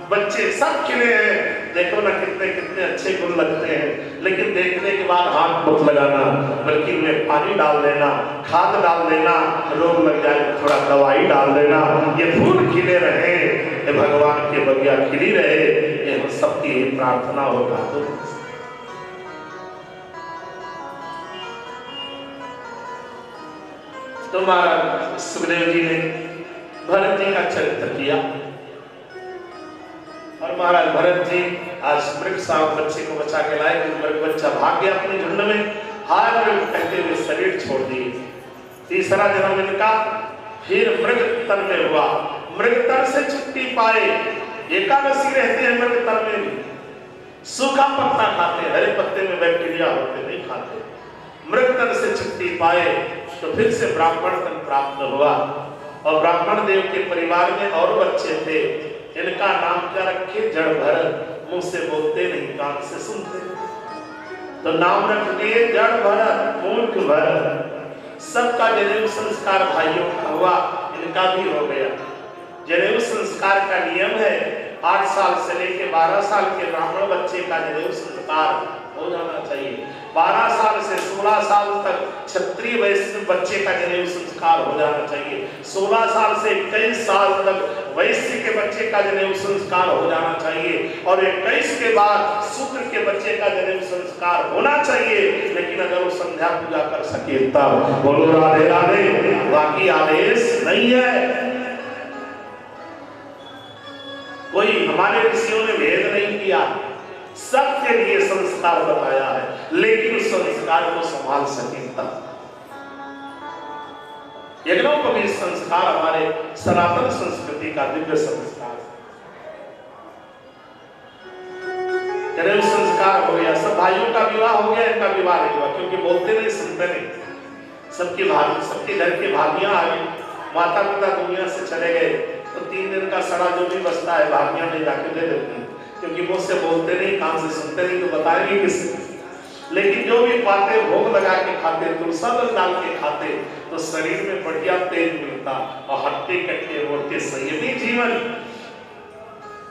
बच्चे सब खिले हैं। देखो ना कितने कितने अच्छे गुण लगते हैं, लेकिन देखने के बाद हाथ मत लगाना, बल्कि उन्हें पानी डाल देना, खाद डाल देना, रोग लग जाए तो थोड़ा दवाई डाल देना। ये फूल खिले रहे, ये भगवान की बगिया खिली रहे, ये हम सबकी प्रार्थना होगा। तो महाराज सुखदेव जी ने भरत जी का चरित्र किया, और महाराज भरत जी आज मृग साहब बच्चे को बचा के लाए, मृग बच्चा भाग गया अपने झुंड में, हाय मृग कहते हुए शरीर छोड़ दिए। तीसरा जन्म इनका फिर मृग तन में हुआ, मृग तन से छुट्टी पाए। एकादशी रहते हैं मृग तन में भी, सूखा पत्ता खाते, हरे पत्ते में बैक्टीरिया होते, नहीं खाते। मृग तन से छुट्टी पाए तो फिर से ब्राह्मण तन प्राप्त हुआ, और ब्राह्मण देव के परिवार में और बच्चे थे। इनका नाम क्या रखे? जड़ भरत। मुंह से बोलते नहीं, कान से सुनते, तो नाम रख दिए जड़ भरत, मूर्ख भरत। सबका जनेऊ संस्कार भाइयों का हुआ, इनका भी हो गया। जनेऊ संस्कार का नियम है 8 साल से लेकर 12 साल के ब्राह्मण बच्चे का जनेऊ संस्कार हो जाना चाहिए। 12 साल से 16 साल तक क्षत्रिय वैश्य बच्चे का जनेऊ संस्कार हो जाना चाहिए। 16 साल से 21 साल तक वैश्य के बच्चे का जनेऊ संस्कार हो जाना चाहिए, और 21 के बाद शूद्र के बच्चे का जनेऊ संस्कार होना चाहिए। लेकिन अगर वो संध्या पूजा कर सके तब, बोलो राधे राधे। बाकी आदेश नहीं है। कोई हमारे ऋषियों ने भेद नहीं किया, सबके लिए संस्कार बताया है, लेकिन उस संस्कार को संभाल सके तब। यज्ञोपवीत संस्कार हमारे सनातन संस्कृति का दिव्य संस्कार। जनेऊ संस्कार हो गया, सब भाइयों का विवाह हो गया, इनका विवाह नहीं हुआ, क्योंकि बोलते नहीं सुनते नहीं। सबके घर के भाभियां आ गई, माता पिता दुनिया से चले गए तो 3 दिन का सड़ा जो भी बचता है भाभियां में जाके दे देती हैं, क्योंकि मुझसे बोलते नहीं, कान से सुनते नहीं, तो बताएंगे किससे। लेकिन जो भी पाते भोग लगा के खाते, तुलसा दल डाल के खाते, तो शरीर में बढ़िया तेज मिलता और हट्टे कट्टे रोटे संयमी जीवन।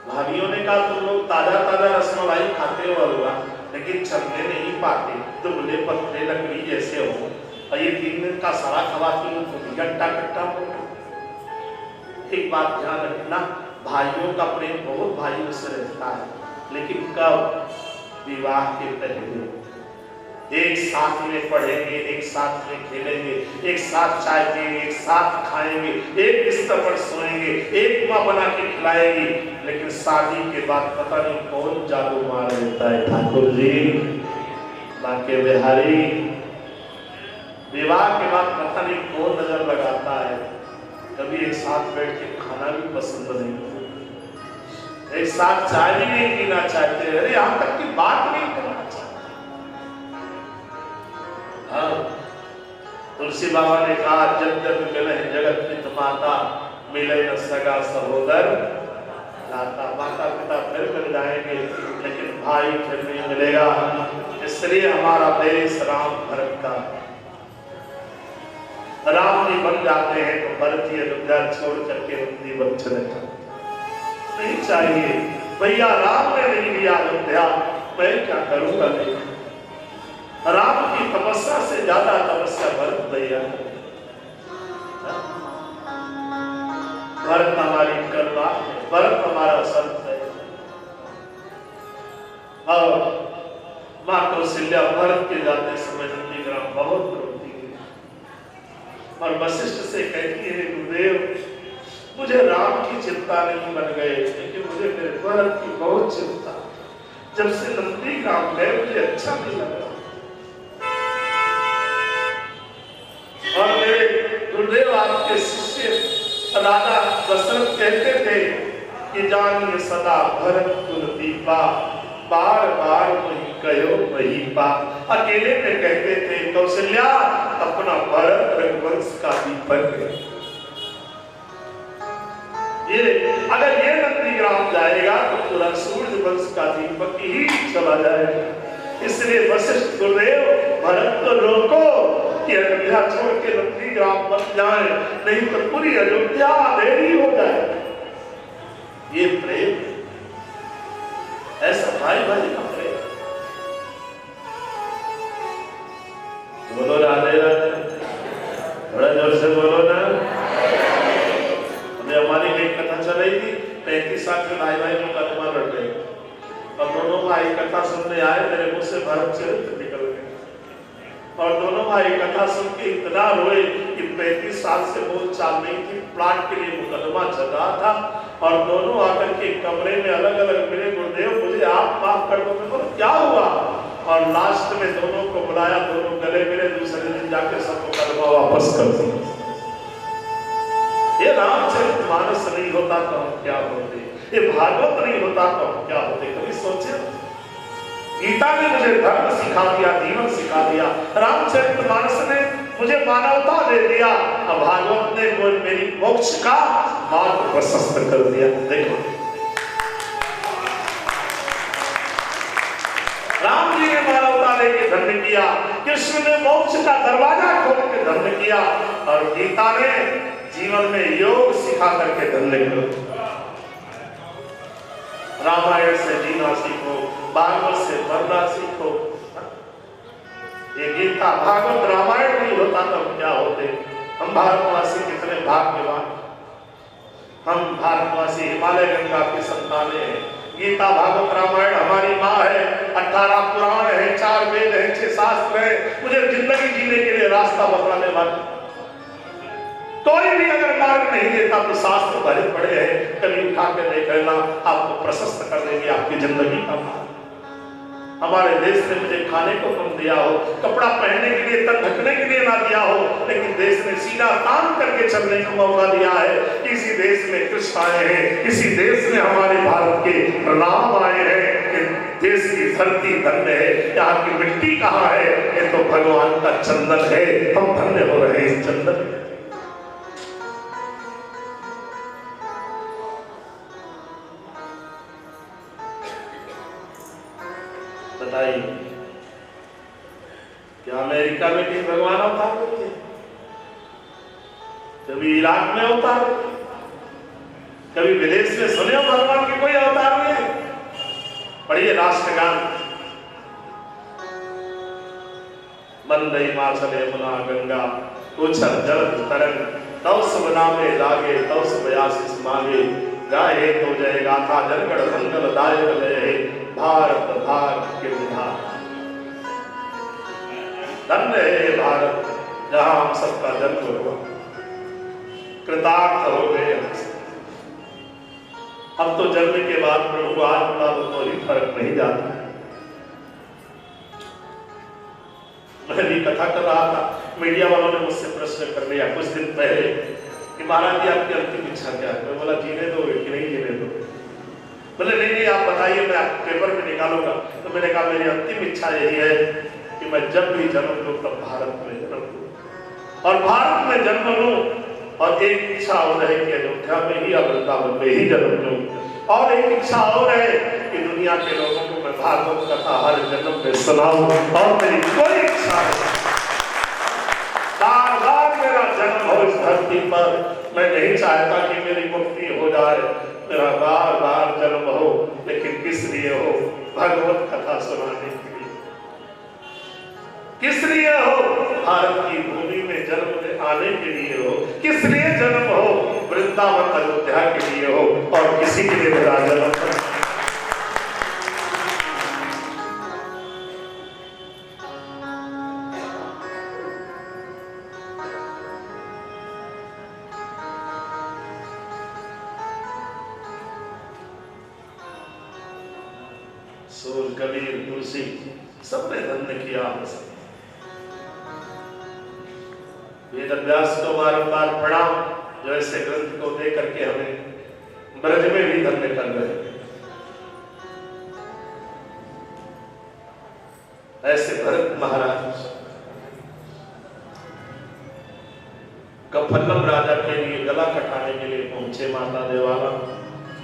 भाभियों ने कहा तुम लोग ताजा ताजा रसमलाई खाते हो हलवा, लेकिन चलने नहीं पाते, दुबले पतले लकड़ी जैसे हो, और ये 3 दिन का सड़ा खवाती हो तो गट्टा कट्टा हो। एक बात ध्यान रखना, भाइयों का प्रेम बहुत भाइयों से रहता है, लेकिन कब? विवाह के पहले। एक साथ में पढ़ेंगे, एक साथ में खेलेंगे, एक साथ चाय पिएंगे, एक साथ खाएंगे, एक बिस्तर पर सोएंगे, एक माँ बना के खिलाएगी, लेकिन शादी के बाद पता नहीं कौन जादू मार देता है। ठाकुर जी, बांके बिहारी, विवाह के बाद पता नहीं कौन नजर लगाता है। कभी एक साथ बैठ के खाना भी पसंद नहीं, एक साथ चाय भी नहीं पीना चाहते, अरे यहाँ तक की बात नहीं करना चाहते। हाँ, तुलसी बाबा ने कहा जब जब मिले जगत पित माता, मिले न सगा सहोदर लाता। माता पिता फिर मिल जाएंगे, लेकिन भाई फिर नहीं मिलेगा। इसलिए हमारा देश राम भरत का, राम जी बन जाते हैं तो भरत जी अयोध्या छोड़ करके नंदी बन चले नहीं चाहिए। भैया राम ने नहीं लिया अयोध्या, मैं क्या करूंगा? नहीं, राम की तपस्या से ज्यादा तपस्या भरत भैया। भरत हमारी कृपा, भरत हमारा संत है। और माँ कौशल्या भरत के जाते समय नंदीग्राम बहुत रोती है और वशिष्ठ से कहती है गुरुदेव मुझे राम की चिंता नहीं बन गए, लेकिन मुझे मेरे भरत की बहुत चिंता। जब से नंदीग्राम गए मुझे अच्छा नहीं लगा। और मेरे गुरुदेव आपके शिष्य राजा दशरथ कहते थे कि जानिए सदा भरत कुल दीपा, बार बार वही कहो वही पा। अकेले में कहते थे कौशल्या अपना भरत रघुवंश का दीपक है। ये अगर ये नंदीग्राम जाएगा तो पूरा सूर्य वंश का दीपक ही चला जाएगा। इसलिए वशिष्ठ गुरुदेव भरत को रोको कि अयोध्या छोड़ के नंदीग्राम मत जाए, नहीं तो पूरी अयोध्या अंधेरी हो जाए। ये प्रेम, ऐसा भाई भाई का प्रेम। बोलो राधे राधे, थोड़ा जोर से बोलो ना। हमारी एक कथा चल रही थी, 35 साल के भाई भाई लोग कदमा लड़ गए और दोनों भाई कथा सुनने आए, मेरे मुंह से भरत चरित्र निकल गए और दोनों भाई कथा सुन के इतना रोए कि 35 साल से बोलचाल नहीं थी, प्लाट के लिए मुकदमा चल रहा था और दोनों आकर के कमरे में अलग अलग मिले। गुरुदेव मुझे आप माफ कर दो। मैं बोला क्या हुआ? और लास्ट में दोनों को बुलाया, दोनों गले मिले, दूसरे दिन जाके सब मुकदमा वापस कर दिया। ये रामचरितमानस नहीं होता तो हम क्या होते, ये भागवत नहीं होता तो हम क्या होते? कभी सोचे? गीता ने मुझे धर्म सिखा दिया, जीवन सिखा दिया, रामचरितमानस ने मुझे मानवता दे दिया, और भागवत ने मेरी मोक्ष का मार्ग प्रशस्त कर दिया। देखो राम जी ने मानवता लेके धन्य किया, कृष्ण ने मोक्ष का दरवाजा खोल के धन्य किया, और गीता ने जीवन में योग सिखा करके धन्य करो। रामायण से जीना सीखो, भागवत से मरना सीखो। ये गीता भागवत रामायण नहीं होता तो क्या होते? हम भारतवासी कितने भाग्यवान। हम भारतवासी हिमालय गंगा की संतानें हैं। गीता भागवत रामायण हमारी माँ है, 18 पुराण है, 4 वेद है, 6 शास्त्र है। मुझे जिंदगी जीने के लिए रास्ता बतलाने वाले कोई भी अगर मार्ग नहीं देता तो शास्त्र भरे पड़े हैं, कभी उठा के देख लेना, आपको प्रशस्त कर देंगे आपकी जिंदगी का मार्ग। हमारे देश ने मुझे खाने को कम दिया हो, कपड़ा पहनने के लिए, तन ढकने के लिए ना दिया हो, लेकिन देश ने सीना तान करके चलने का मौका दिया है। इसी देश में कृष्ण आए हैं, इसी देश में हमारे भारत के राम आए हैं। देश की धरती धन्य है, यहाँ की मिट्टी कहाँ है? ये तो भगवान का चंदन है। हम धन्य हो रहे हैं इस चंदन। अमेरिका में कहीं भगवान अवतार होते हैं, कभी इराक में अवतार, कभी विदेश में सुने भगवान के कोई अवतार नहीं है। पढ़िए राष्ट्रगान, मंद हिमाचल यमुना गंगा उछल जलद तरंग, तव सब नामे लागे तव सब आशीष मांगे, गाए तो जय गाथा जनगण मंगल दायक जय, भारत भाग्य के विधान। धन्य है भारत जहां हम सबका जन्म हुआ, कृतार्थ हो गए हम सब। अब तो जन्म के बाद प्रभु आज बता दो तो ही फर्क नहीं जाता। मैं भी कथा कर रहा था, मीडिया वालों ने मुझसे प्रश्न कर लिया कुछ दिन पहले कि महाराज जी आपकी अंतिम इच्छा क्या है। मैं बोला जीने दो कि नहीं जीने दो। बोले नहीं आप बताइए, मैं पेपर में निकालूंगा। तो मैंने कहा मेरी अंतिम इच्छा यही है कि मैं जब भी जन्म लूं तब भारत में जन्म लूं, और भारत में जन्म लूं, और एक इच्छा और है कि अयोध्या में ही और वृंदावन में ही जन्म लूं, और एक इच्छा और है कि दुनिया के लोगों को मैं भागवत कथा हर जन्म में सुनाऊं। और मेरी कोई इच्छा नहीं, बार बार मेरा जन्म हो इस धरती पर, मैं नहीं चाहता कि मेरी मुक्ति हो जाए, मेरा बार बार जन्म हो, लेकिन किस लिए हो? भगवत कथा सुनाने के लिए। किस लिए हो? भारत की भूमि में जन्म आने के लिए हो। किस लिए जन्म हो? वृंदावन अयोध्या के लिए हो, और किसी के लिए मेरा जन्म हो। सूर कबीर तुलसी सबने धन्य किया हमसे। वेद व्यास को बारंबार प्रणाम, जो ऐसे ग्रंथ को दे करके हमें ब्रज में भी धन्य कर रहे हैं। ऐसे भरत महाराज कफल्लम राजा के लिए गला कटाने के लिए पहुंचे। माता देवाला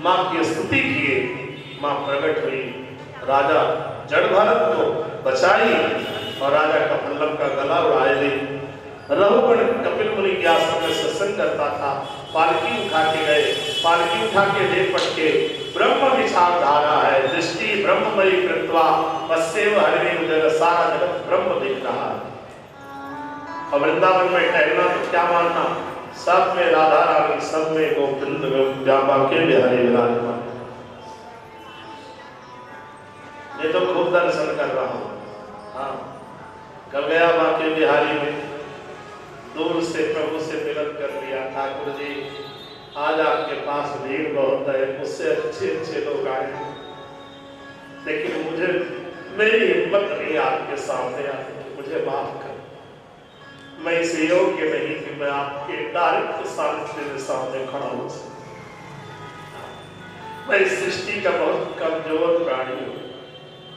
मां की स्तुति किए, मां प्रकट हुई, राजा जड़ भारत को बचाई और राजा कफल्लम का गला उड़ाए ली। रघुगण कपिल मुनि के आश्रम में सत्संग करता था, पालकी उठा के गए, पालकी उठा के ले पटके ब्रह्म विचार धारा है, दृष्टि ब्रह्ममयी कृत्वा पश्येव हरिणी उदर, सारा जगत ब्रह्म दिख रहा है। और वृंदावन में टहलना तो क्या मानना, सब में राधा रानी, सब में गोविंद के बिहारी विराजमान। ये तो खूब दर्शन कर रहा हूँ। हाँ, कल गया बाके बिहारी में, दूर से प्रभु से मिलन कर लिया। ठाकुर जी आज आपके पास भीड़ बहुत है, मुझसे अच्छे अच्छे लोग आए, लेकिन मुझे मेरी हिम्मत नहीं आपके सामने आने की, मुझे माफ कर। मैं इस योग्य नहीं कि मैं आपके डायरेक्ट सामने के सामने खड़ा हो सकूं। मैं इस सृष्टि का बहुत कमजोर प्राणी हूँ।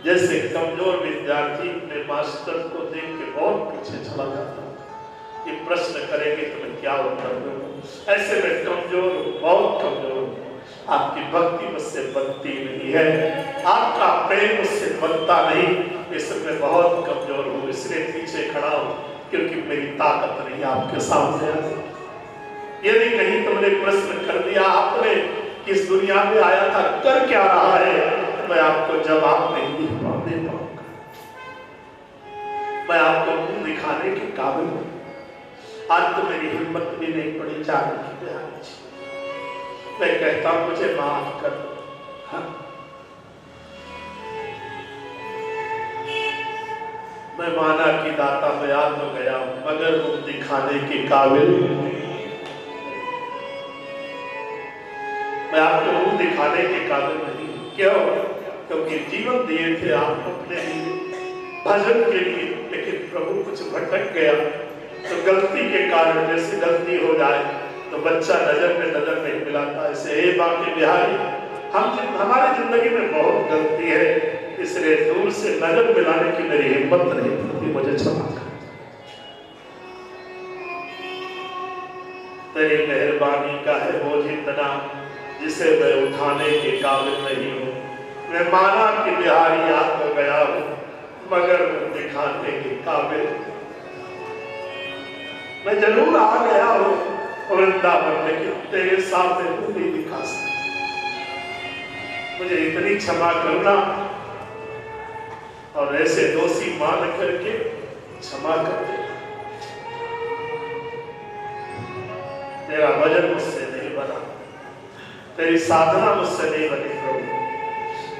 जैसे कमजोर विद्यार्थी अपने मास्टर को देख के बहुत पीछे चला जाता, ये प्रश्न करेंगे तो मैं क्या उत्तर दूंगा। ऐसे में कमजोर हूँ, बहुत कमजोर हूँ। आपकी भक्ति मुझसे बनती नहीं है, आपका प्रेम मुझसे बनता नहीं, इसमें बहुत कमजोर हूँ, इसलिए पीछे खड़ा हूँ, क्योंकि मेरी ताकत नहीं आपके सामने। यदि कहीं तुमने प्रश्न कर दिया आपने कि इस दुनिया में आया था कर क्या रहा है, मैं आपको जवाब नहीं दे पाऊंगा। मैं आपको मुंह दिखाने के काबिल हूं। आज तो मेरी हिम्मत भी नहीं पड़ी जाने की। मैं कहता हूं मुझे माफ कर। हाँ? मैं माना कि दाता मैं याद हो गया, मगर मुंह दिखाने के काबिल मैं आपको मुंह दिखाने के काबिल नहीं। क्यों? क्योंकि जीवन दिए थे आप अपने लिए, भजन के लिए, लेकिन प्रभु कुछ भटक गया तो गलती के कारण, जैसे गलती हो जाए तो बच्चा नजर में नजर नहीं मिलाता, ऐसे हे बाके बिहारी हमारी जिंदगी में बहुत गलती है, इसलिए दूर से नजर मिलाने की मेरी हिम्मत नहीं होती, मुझे क्षमा कर। तेरी मेहरबानी का है बोझ इतना जिसे मैं उठाने के काबिल नहीं हूँ। मैं माना कि बिहारी याद हो गया हूँ, मगर दिखाने के काबिल मैं जरूर आ गया हूँ वृंदावन, लेकिन तेरे सामने मुंह नहीं दिखा सकता। मुझे इतनी क्षमा करना और ऐसे दोषी मान करके क्षमा कर दे। तेरा भजन मुझसे नहीं बना, तेरी साधना मुझसे नहीं बनी प्रभु।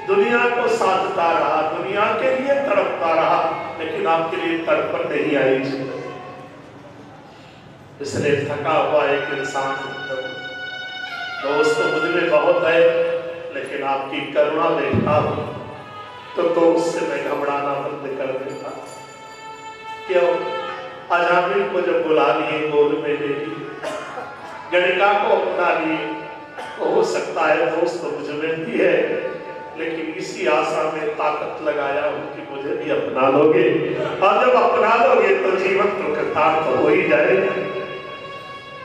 दुनिया को साधता रहा, दुनिया के लिए तड़पता रहा, लेकिन आपके लिए तड़पन नहीं आई जिंदगी। इसलिए थका हुआ एक इंसान दोस्त मुझ में बहुत है, लेकिन आपकी करुणा देखता हूं तो दोस्त से मैं घबराना बंद कर देता। क्यों? अजामिल को जब बुला लिए, गोद में ले लिए, गणिका को अपना लिए, तो हो सकता है दोस्त मुझ में भी है, लेकिन इसी आशा में ताकत लगाया हूं कि मुझे भी अपना लोगे, और जब अपना लोगे तो जीवन तो कृतार्थ हो ही जाएगा।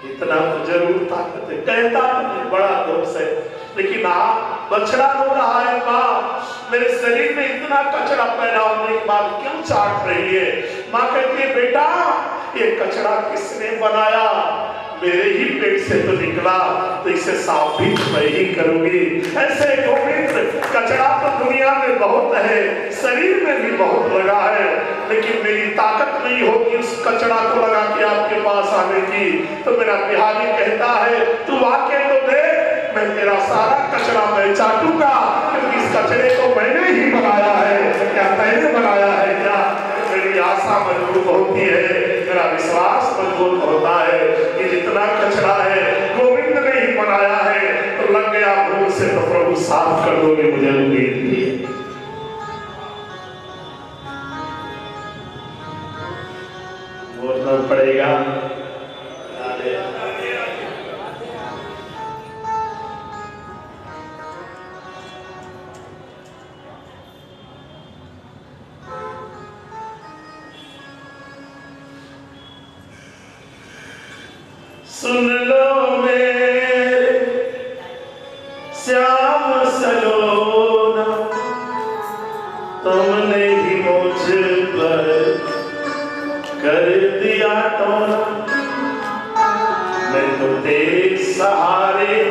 इतना तो जरूर ताकत है। कहता तो बड़ा दोष है, लेकिन आप बछड़ा रो रहा है माँ, मेरे शरीर में इतना कचरा पैदा होने के बाद क्यों चाट रही है? माँ कहती है बेटा ये कचरा किसने बनाया? मेरे ही पेट से तो निकला, तो इसे साफ भी मैं ही करूंगी। ऐसे गोविंद कचरा तो दुनिया में बहुत है, शरीर में भी बहुत लगा है, लेकिन मेरी ताकत नहीं होगी उस कचरा को लगा के आपके पास आने की। तो मेरा बिहारी कहता है तू आके तो देख, मैं तेरा सारा कचरा मैं चाटूंगा, क्योंकि इस कचरे को मैंने ही बनाया है। क्या मैंने बनाया है क्या? मेरी आशा मजबूत होती है, मेरा विश्वास मजबूत होता है कि जितना कचरा है गोविंद ने ही बनाया है। तो लग गया भूल से तो प्रभु साफ कर दोगे, मुझे उम्मीद थी। बोलना पड़ेगा। सुन लो मेरे श्याम सलोना, तुमने ही मुझ पर कर दिया टोना। मैं तो तेरे सहारे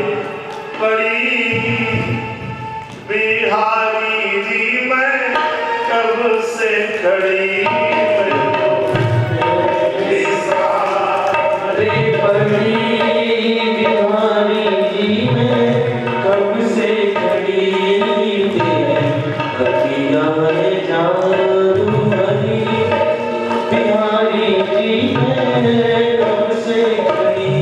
पड़ी बिहारी जी, मैं कब से खड़ी बिहारी जी मैं कब से खड़ी, रतिया में जादू भरी। बिहारी जी मैं कब से खड़ी।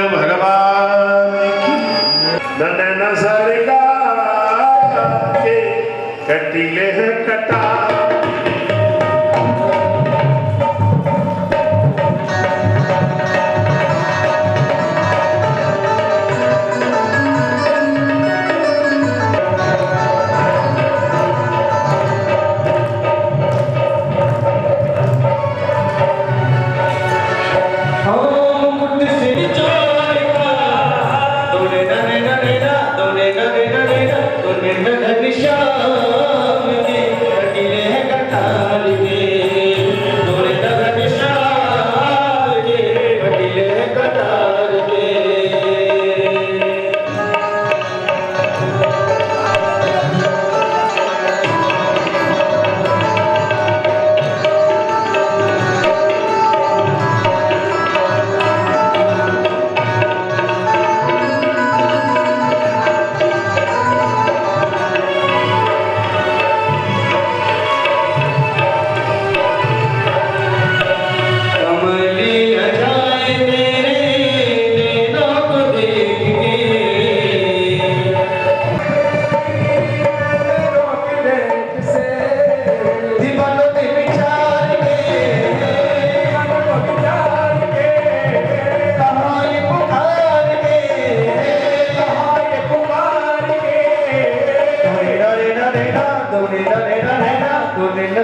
भगवान की नन सरगा के कटीले हैं कटा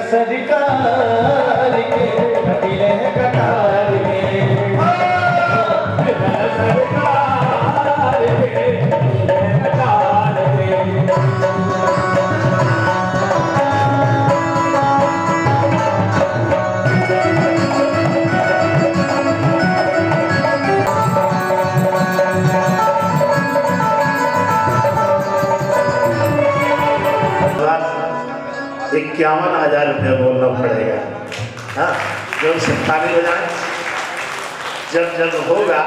सरकार के कटीले कटार के सरकार के कटार के ₹51,000 बोलना पड़ेगा। हाँ, जो ताली बजाएं, जब जब होगा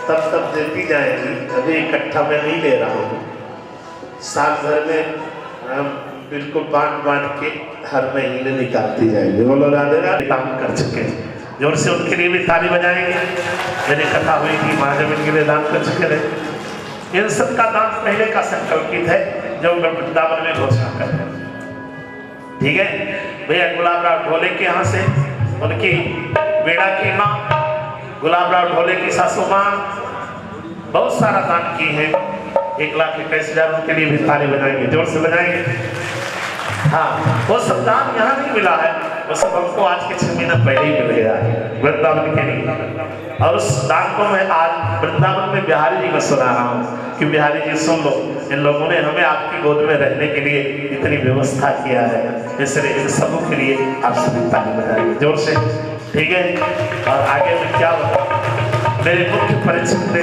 तब तब देती जाएगी। अभी इकट्ठा मैं नहीं ले रहा हूँ, साल भर में बिल्कुल बांट बांट के हर महीने निकालती जाएगी। बोलो राधे राधे। काम कर चुके हैं, जोर से उनके लिए भी ताली बजाएंगे। मेरी कथा हुई थी, महाजन के लिए दान कर चुके थे। इन सब का दान पहले का संकल्पित है, जो वृंदावन में घोषणा कर रहे हैं। ठीक है भैया, गुलाब राव ढोले के यहाँ से उनकी बेड़ा की माँ, गुलाब राव ढोले की सासू माँ बहुत सारा दान की है। 1,21,000 उनके लिए भी ताली बजाएंगे, जोर से बजाएंगे। हाँ, वो सब दान यहाँ नहीं मिला है, वो सब हमको आज के 6 महीना पहले ही मिल गया है वृंदावन के लिए। और उस दान को मैं आज वृंदावन में बिहारी जी को सुना रहा हूँ कि बिहारी जी सुन लो, इन लोगों ने हमें आपकी गोद में रहने के लिए इतनी व्यवस्था किया है, इसलिए इन सबों के लिए आप सभी ताली बजाएंगे जोर से। ठीक है, और आगे मैं क्या बताऊँ, मेरे मुख्य परिचित ने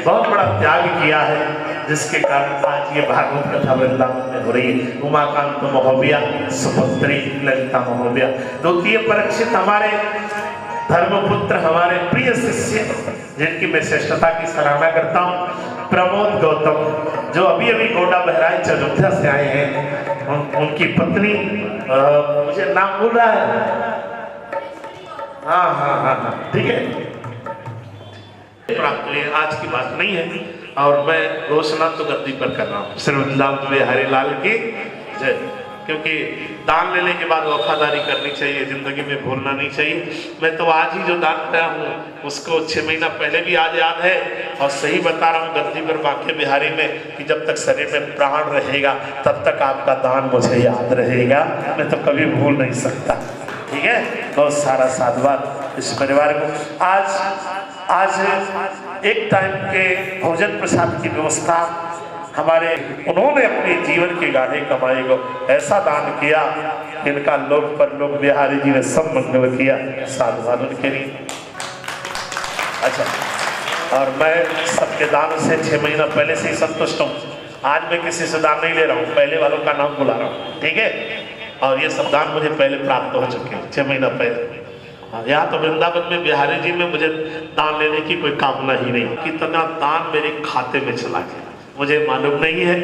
बहुत बड़ा त्याग किया है, जिसके कारण आज ये भागवत कथा वृंदावन में हो रही है। उमाकांत महोदया, सुपुत्री ललिता महोदया, द्वितीय परीक्षित हमारे धर्मपुत्र, हमारे प्रिय शिष्य, जिनकी मैं श्रेष्ठता की सराहना करता हूँ, प्रमोद गौतम, जो अभी अभी गोंडा बहराइच अयोध्या से आए हैं। उनकी पत्नी, मुझे नाम भूल रहा है, हाँ हाँ हाँ हाँ, ठीक है। आज की बात नहीं है, और मैं घोषणा तो गद्दी पर कर रहा हूँ, श्री वृंदावन बिहारी लाल की जय। क्योंकि दान लेने के बाद वफादारी करनी चाहिए, जिंदगी में भूलना नहीं चाहिए। मैं तो आज ही जो दान किया हूँ उसको 6 महीना पहले भी आज याद है, और सही बता रहा हूँ गद्दी पर बांके बिहारी में कि जब तक शरीर में प्राण रहेगा तब तक आपका दान मुझे याद रहेगा, मैं तो कभी भूल नहीं सकता। ठीक है, बहुत सारा साधुवाद इस परिवार को। आज एक टाइम के भोजन प्रसाद की व्यवस्था हमारे, उन्होंने अपने जीवन के गाढ़े कमाई को ऐसा दान किया, इनका लोक पर लोक बिहारी जी ने सब मंगल किया। साधुवाद उनके लिए। अच्छा, और मैं सबके दान से 6 महीना पहले से ही संतुष्ट हूँ। आज मैं किसी से दान नहीं ले रहा हूँ, पहले वालों का नाम बुला रहा हूँ। ठीक है, और ये सब दान मुझे पहले प्राप्त हो चुके हैं 6 महीना पहले। यहाँ तो वृंदावन में बिहारी जी में मुझे दान लेने की कोई कामना ही नहीं, कितना दान मेरे खाते में चला गया। मुझे मालूम नहीं है।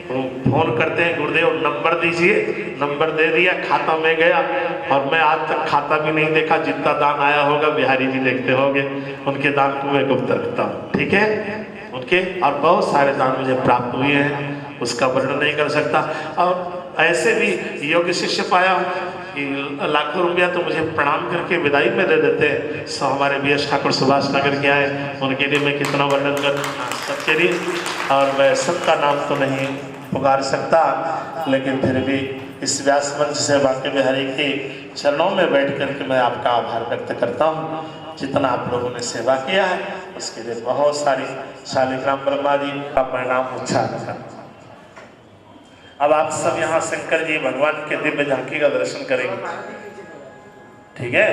वो फोन करते हैं, गुरुदेव नंबर दीजिए, नंबर दे दिया, खाता में गया और मैं आज तक खाता भी नहीं देखा। जितना दान आया होगा बिहारी जी देखते होंगे, उनके दान को मैं गुप्त रखता हूँ, ठीक है। उनके और बहुत सारे दान मुझे प्राप्त हुए हैं, उसका वर्णन नहीं कर सकता। और ऐसे भी योग्य शिष्य पाया कि लाखों रुपया तो मुझे प्रणाम करके विदाई में दे देते हैं। सो हमारे बी एस ठाकुर सुभाष नगर के आए, उनके लिए मैं कितना वर्णन कर सबके लिए, और मैं सबका नाम तो नहीं पुकार सकता, लेकिन फिर भी इस व्यास मंच से बांके बिहारी के चरणों में बैठ कर के मैं आपका आभार व्यक्त करता हूँ। जितना आप लोगों ने सेवा किया है उसके लिए बहुत सारी शालिग्राम ब्रह्मा जी का परिणाम उच्चार। अब आप सब यहाँ शंकर जी भगवान के दिव्य झांकी का दर्शन करेंगे, ठीक है।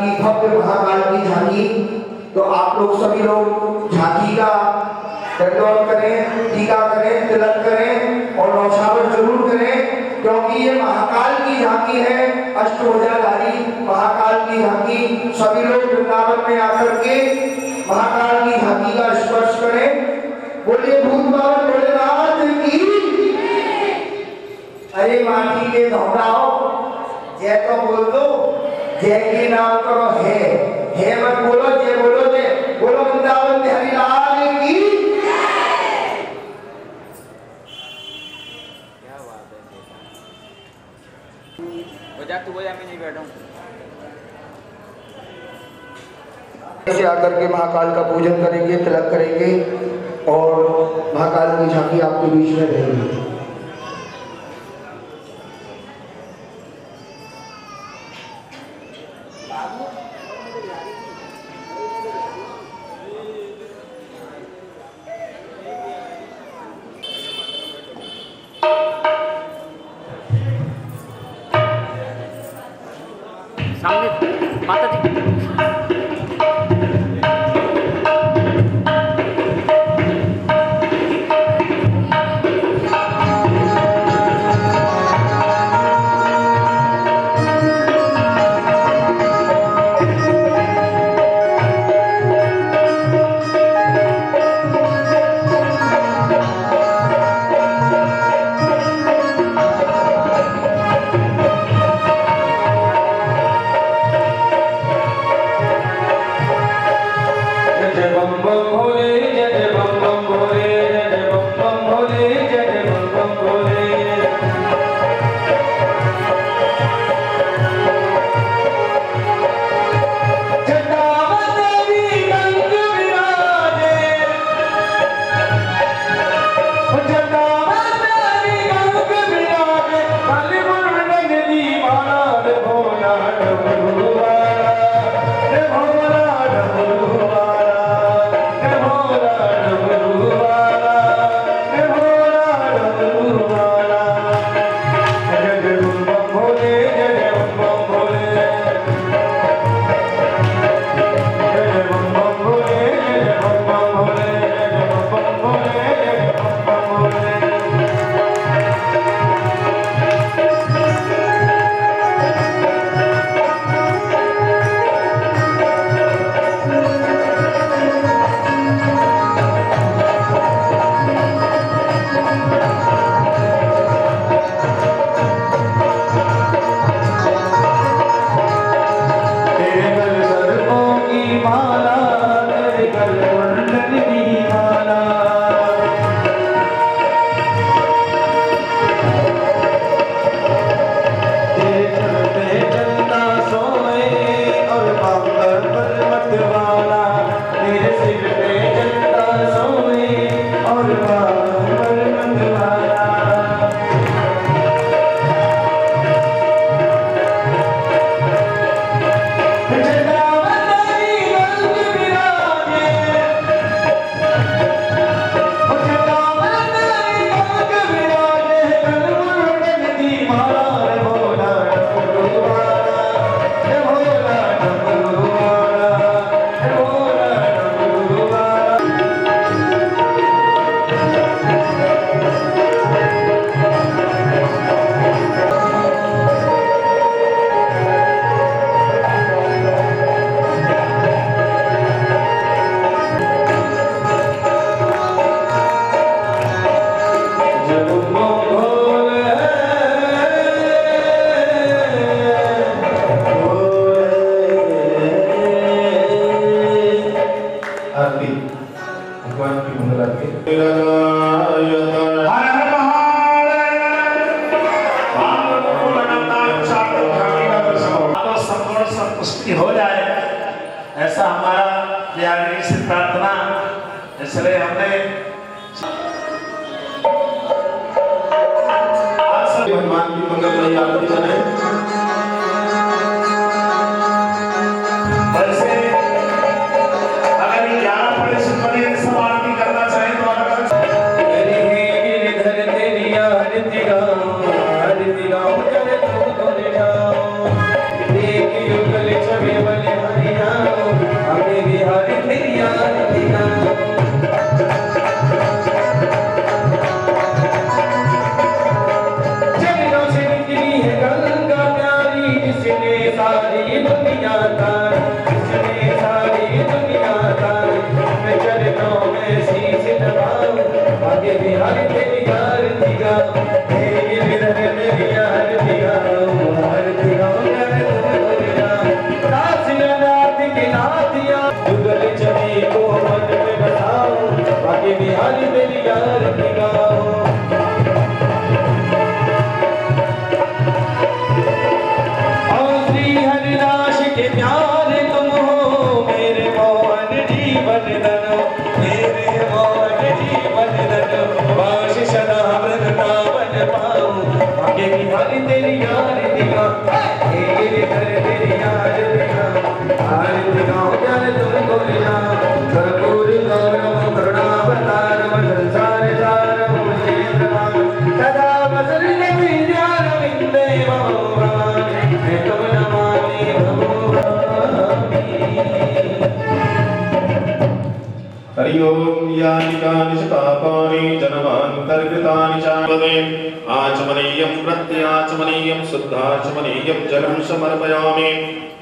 की भव्य महाकाल की झांकी। तो आप लोग सभी लोग झांकी का दंडवत करें, टीका करें, तिलक करें और नौछावर जरूर करें, क्योंकि ये महाकाल की झांकी है, अष्टभुजाधारी महाकाल की झांकी। सभी लोग वृंदावन में आकर के महाकाल की झांकी का स्पर्श करें। बोलिए भूत बाबा भोलेनाथ की। अरे माटी के घबराओ, जय तो बोल दो, जय के नाम करो, है मत बोलो, जय बोलो, जय बोलो वृंदावन बिहारी लाल की। तू बोल, मैं नहीं बैठा हूँ। ऐसे आकर के महाकाल का पूजन करेंगे, तिलक करेंगे और महाकाल की झांकी आपके बीच में रहेगी। सामने माता जी हो जाए, ऐसा हमारा प्यारी से प्रार्थना। इसलिए हमने भगवान की मंगलमयी आरती करें। वैसे अगर 11 पढ़े से पढ़े सब आरती करना चाहे तो अलग हरि बिहारी तेरी यार निगाहों श्री हरिदास के प्यारे तुम हो मेरे मोहन जीवन धन मेरे मोहन जीवन धन वास सदा वृंदावन पाऊं आगे बिहारी तेरी यार निगाह तेरे घर तेरी यार निगाह हार निगाह जाने तुमको लिया कर्पूर गौरव करुणावतारम संसार सारम मुझे सदा बसरने विद्यार विंदे भगवान मैं तुम नमामि भगवानी हरि ओम यानि कानि च पापानि जन्मान्तर्गतानि चावदे आचमनीयं प्रत्याचमनीयं शुद्धाचमनीयं जलं समर्पयामि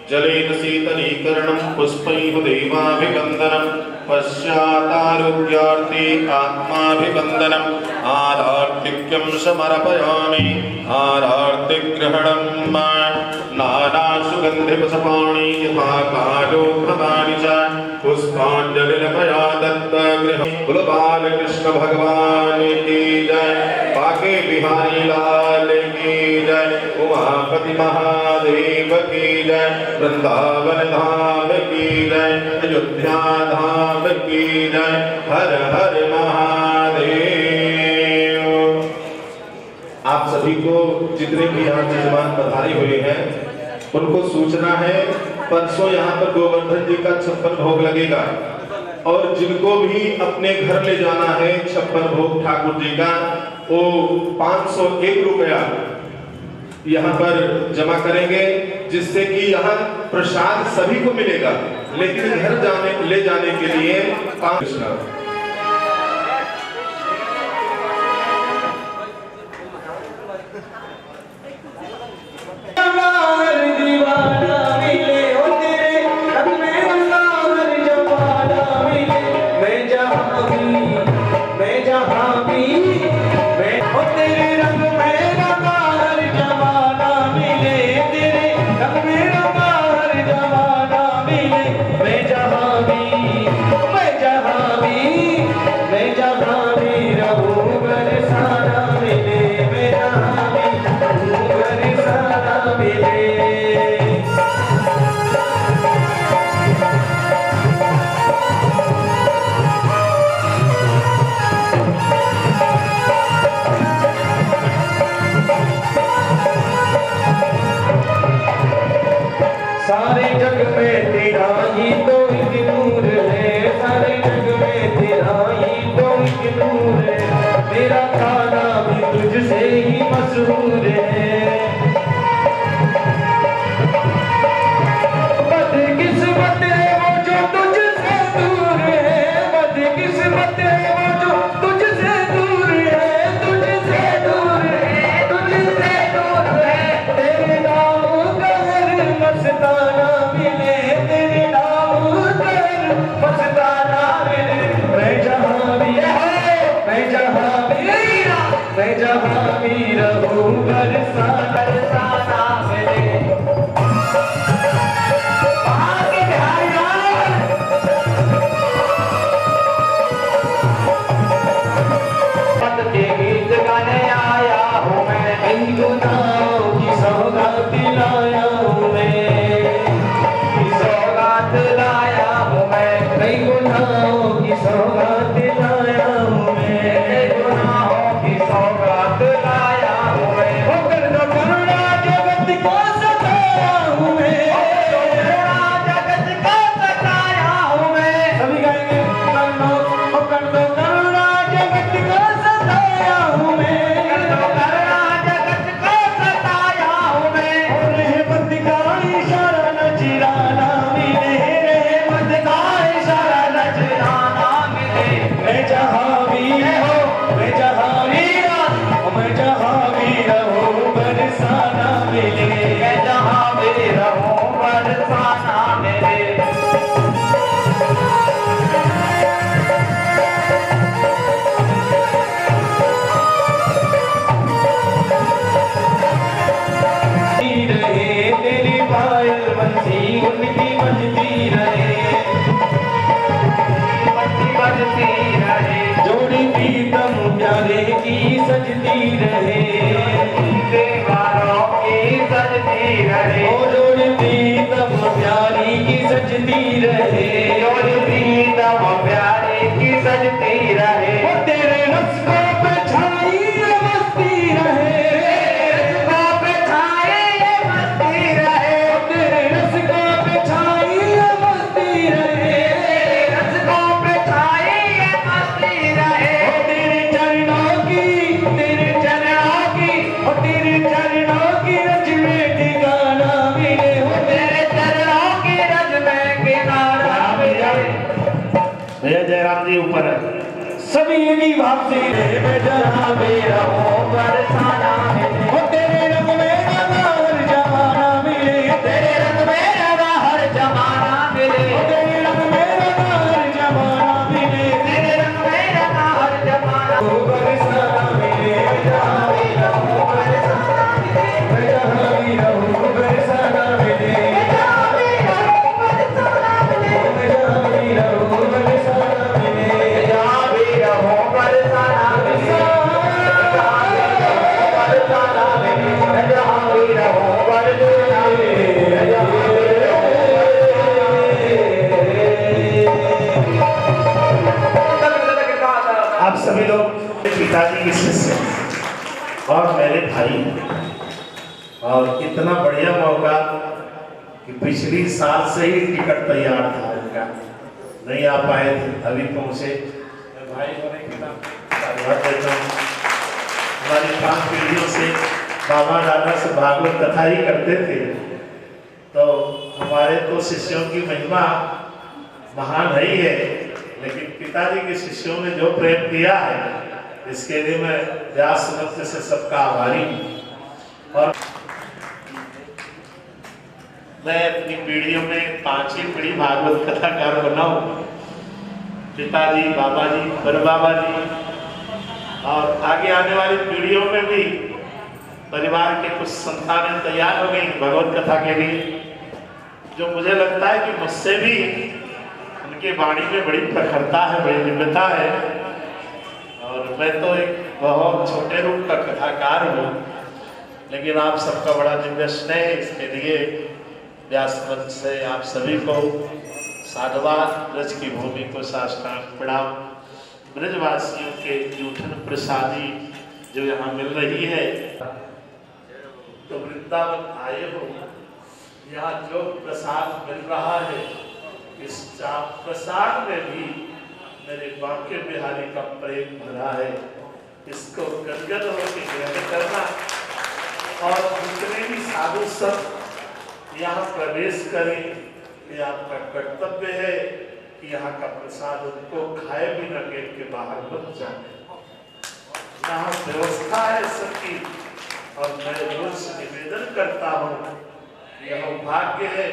जलेन शीतलीकरणं पुष्पैः देवाभिवन्दनं पश्चातारोग्यार्थे आत्माभिवन्दनम् आरार्तिक्यं समर्पयामि आरार्तिग्रहणं नानासुगन्धिपुष्पाणि यथा कालोभृतानि च पुष्पाञ्जलिर्मया दत्तगृहं बालकृष्ण भगवान की जय बाके बिहारी लाल की जय उमापति महादेव की जय वृंदावन धाम की जय अयोध्या धाम की जय हर हर महादेव। आप सभी को जितने भी यहाँ मेहमान पधारे हुए हैं उनको सूचना है परसों यहाँ पर गोवर्धन जी का 56 भोग लगेगा और जिनको भी अपने घर ले जाना है 56 भोग ठाकुर जी का वो 501 रुपया यहाँ पर जमा करेंगे जिससे कि यहाँ प्रसाद सभी को मिलेगा लेकिन घर ले जाने के लिए 5 सारे जग में तेरा ही तो एक नूर है सारे जग में तेरा ही तो एक नूर है तेरा खाना भी तुझसे ही मशहूर है बदकिस्मत है वो जो तुझसे दूर है बदकिस्मत है वो जो तुझसे दूर है तुझसे दूर है तुझसे दूर है तेरे नाम का हर मस्ताना मिले तेरे नाम का हर मस्ताना मिले मैं जहाँ भी रहूं बरसाना मिले के गीत गाने आया हूँ मैं कई गुनाहों की सौगात लाया हूँ मैं सौगात लाया हूँ मैं कई गुनाहों की सौगात लाया हूँ मैं कई गुनाहों की सौगात लाया हूँ मैं होकर तो करुणा जगत को सताया हूँ मैं करुणा जगत को सताया हूँ मैं सभी गाएंगे होकर तो करुणा जगत को सताया हूँ मैं करुणा जगत को सताया हूँ मैं और रहमत का इशारा नजराना मिले रहमत का इशारा नजराना मिले मैं जहाँ भी हो मैं जहाँ भी रहूं बरसाना मिले मैं जहाँ भी रहूं बरसाना मिले रहे तेरी पायल बंसी उनकी बजती रहे बजती रहे जोड़ी सजती रहे, और प्रीतम प्यारे की सजती रहे, वो तेरे रस्कों पे छाई ये मस्ती रहे, रस्कों पे छाए ये मस्ती रहे, वो तेरे रस्कों पे छाई ये मस्ती रहे, रस्कों पे छाए ये मस्ती रहे, वो तेरे चरणों की और तेरे चरणों की रज में ठिकाना मिले, हो तेरे चरणों की रज में किनारा मिले। भैया जयराम जी ऊपर है। सभी एक ही भाव से मैं जहाँ भी रहूं बरसाना मिले, वो तेरे रंग में रंगा हर जमाना मिले, तेरे रंग में रंगा हर जमाना मिले, वो तेरे रंग में रंगा हर जमाना मिले, तेरे रंग में रंगा हर जमाना वो बरसाना मिले, मैं जहाँ भी रहूं बरसाना मिले, मैं जहाँ भी रहूं बरसाना मिले, मैं जहाँ भी रहूं बरसाना मिले, मैं जहाँ भी रहूं बरसाना मिले, जहाँ भी रहो बरसाना मिले, बरसाना मिले, जहाँ भी रहो बरसाना मिले, जहाँ भी रहो। आप सभी लोग पिताजी के शिष्य और मेरे भाई, और इतना बढ़िया मौका कि पिछली साल से ही टिकट तैयार था इनका, नहीं आ पाए थे, अभी पहुंचे। मैं भाई होने के नाते धन्यवाद देता हूँ। हमारी 5 पीढ़ियों से बाबा दादा से भागवत कथा ही करते थे, तो हमारे तो शिष्यों की महिमा महान है ही है, लेकिन पिताजी के शिष्यों ने जो प्रेम दिया है इसके लिए मैं व्यास नृत्य से सबका आभारी हूँ। और मैं अपनी पीढ़ियों में 5वीं पीढ़ी भागवत कथाकार बनाऊं, पिताजी, बाबा जी, बड़े बाबा जी, और आगे आने वाली पीढ़ियों में भी परिवार के कुछ संतानें तैयार हो गई भगवत कथा के लिए, जो मुझे लगता है कि मुझसे भी उनके वाणी में बड़ी प्रखरता है, बड़ी दिव्यता है। और मैं तो एक बहुत छोटे रूप का कथाकार हूँ, लेकिन आप सबका बड़ा दिव्य स्नेह, इसके लिए व्यास मंच से आप सभी को साधुवाद, ब्रज की भूमि को साष्टांग प्रणाम। ब्रजवासियों के जूठन प्रसादी जो यहाँ मिल रही है, तो वृंदावन आए हो, यहाँ जो प्रसाद मिल रहा है, इस प्रसाद में भी मेरे बांके बिहारी का प्रेम भरा है, इसको गदगद होकर ग्रहण करना। और जितने भी साधु संत यहाँ प्रवेश करें, ये आपका कर्तव्य है कि यहाँ का प्रसाद उनको खाए बिना गेट के बाहर मत जाए। यहाँ व्यवस्था है सबकी, और मैं रोज निवेदन करता हूँ, यह भाग्य है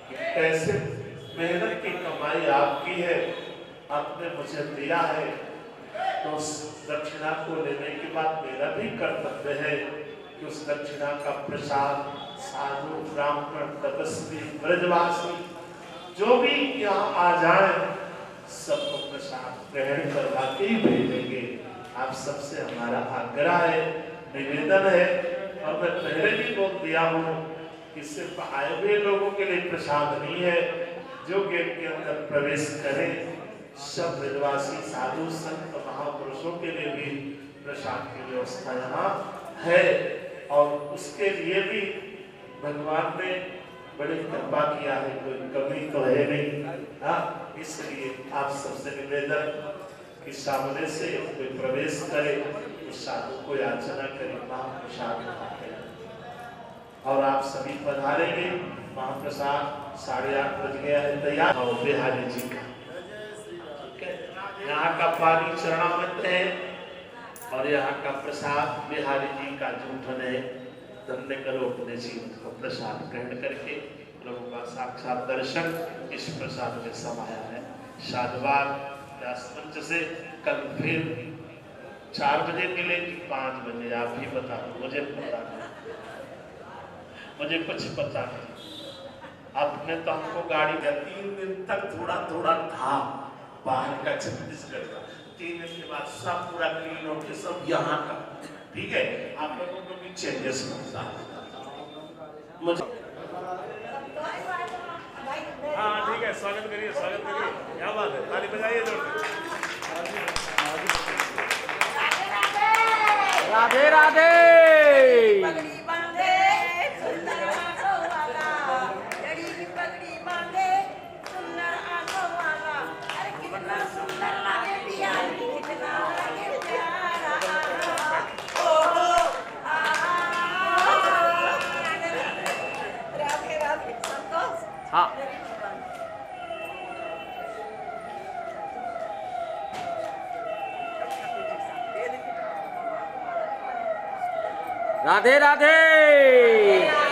कि कैसे मेहनत की कमाई आपकी है, आपने मुझे दिया है, तो उस दक्षिणा को लेने के बाद मेरा भी कर्तव्य है कि उस दक्षिणा का प्रसाद साधु, ब्राह्मण, तपस्वी, ब्रजवासी जो भी यहाँ आ जाए, सबको प्रसाद ग्रहण करवा के ही भेजेंगे। आप सबसे हमारा आग्रह है, निवेदन है, और मैं पहले भी बोल दिया हूँ कि सिर्फ आए हुए लोगों के लिए प्रसाद नहीं है, जो गेट के अंदर प्रवेश करें, सब ब्रजवासी साधु संत महापुरुषों के लिए भी प्रसाद की व्यवस्था यहाँ है। और उसके लिए भी भगवान ने बड़ी कृपा किया है, कोई कमी तो है नहीं। हाँ, इसलिए आप सबसे निवेदन कि सामने से कोई प्रवेश करे, उस साधु को याचना करे, महाप्रसाद खाते, और आप सभी पधारेंगे। महाप्रसाद 8:30 बज गया है तैयार, और बिहारी जी का यहाँ का पानी चरणामृत है, और यहाँ का प्रसाद बिहारी जी का जूठन है। धन्य करो अपने जीवन को प्रसाद ग्रहण करके, प्रभु का साक्षात दर्शन इस प्रसाद में समाया है। साधुवाद व्यास मंच से। कल फिर 4 बजे मिले कि 5 बजे, आप ही बता दो, मुझे पता नहीं, मुझे कुछ पता नहीं। आपने तो हमको गाड़ी का 3 दिन तक थोड़ा थोड़ा था बाहर का, छत्तीसगढ़ का, 3 दिन के बाद सब पूरा क्लीन हो के सब यहाँ का, ठीक है। आप लोगों को भी चेंजेस होता है मुझे। स्वागत करिए, स्वागत करिए। क्या बात है, ताली बजाइए जोर से। राधे राधे। पगड़ी बांधे सुंदर आंखों वाला, जड़ी की पगड़ी बांधे सुंदर आंखों वाला। अरे कितना सुंदर लागे बिहारी, कितना लागे प्यारा। ओ हो राधे राधे संतोष। हाँ राधे राधे।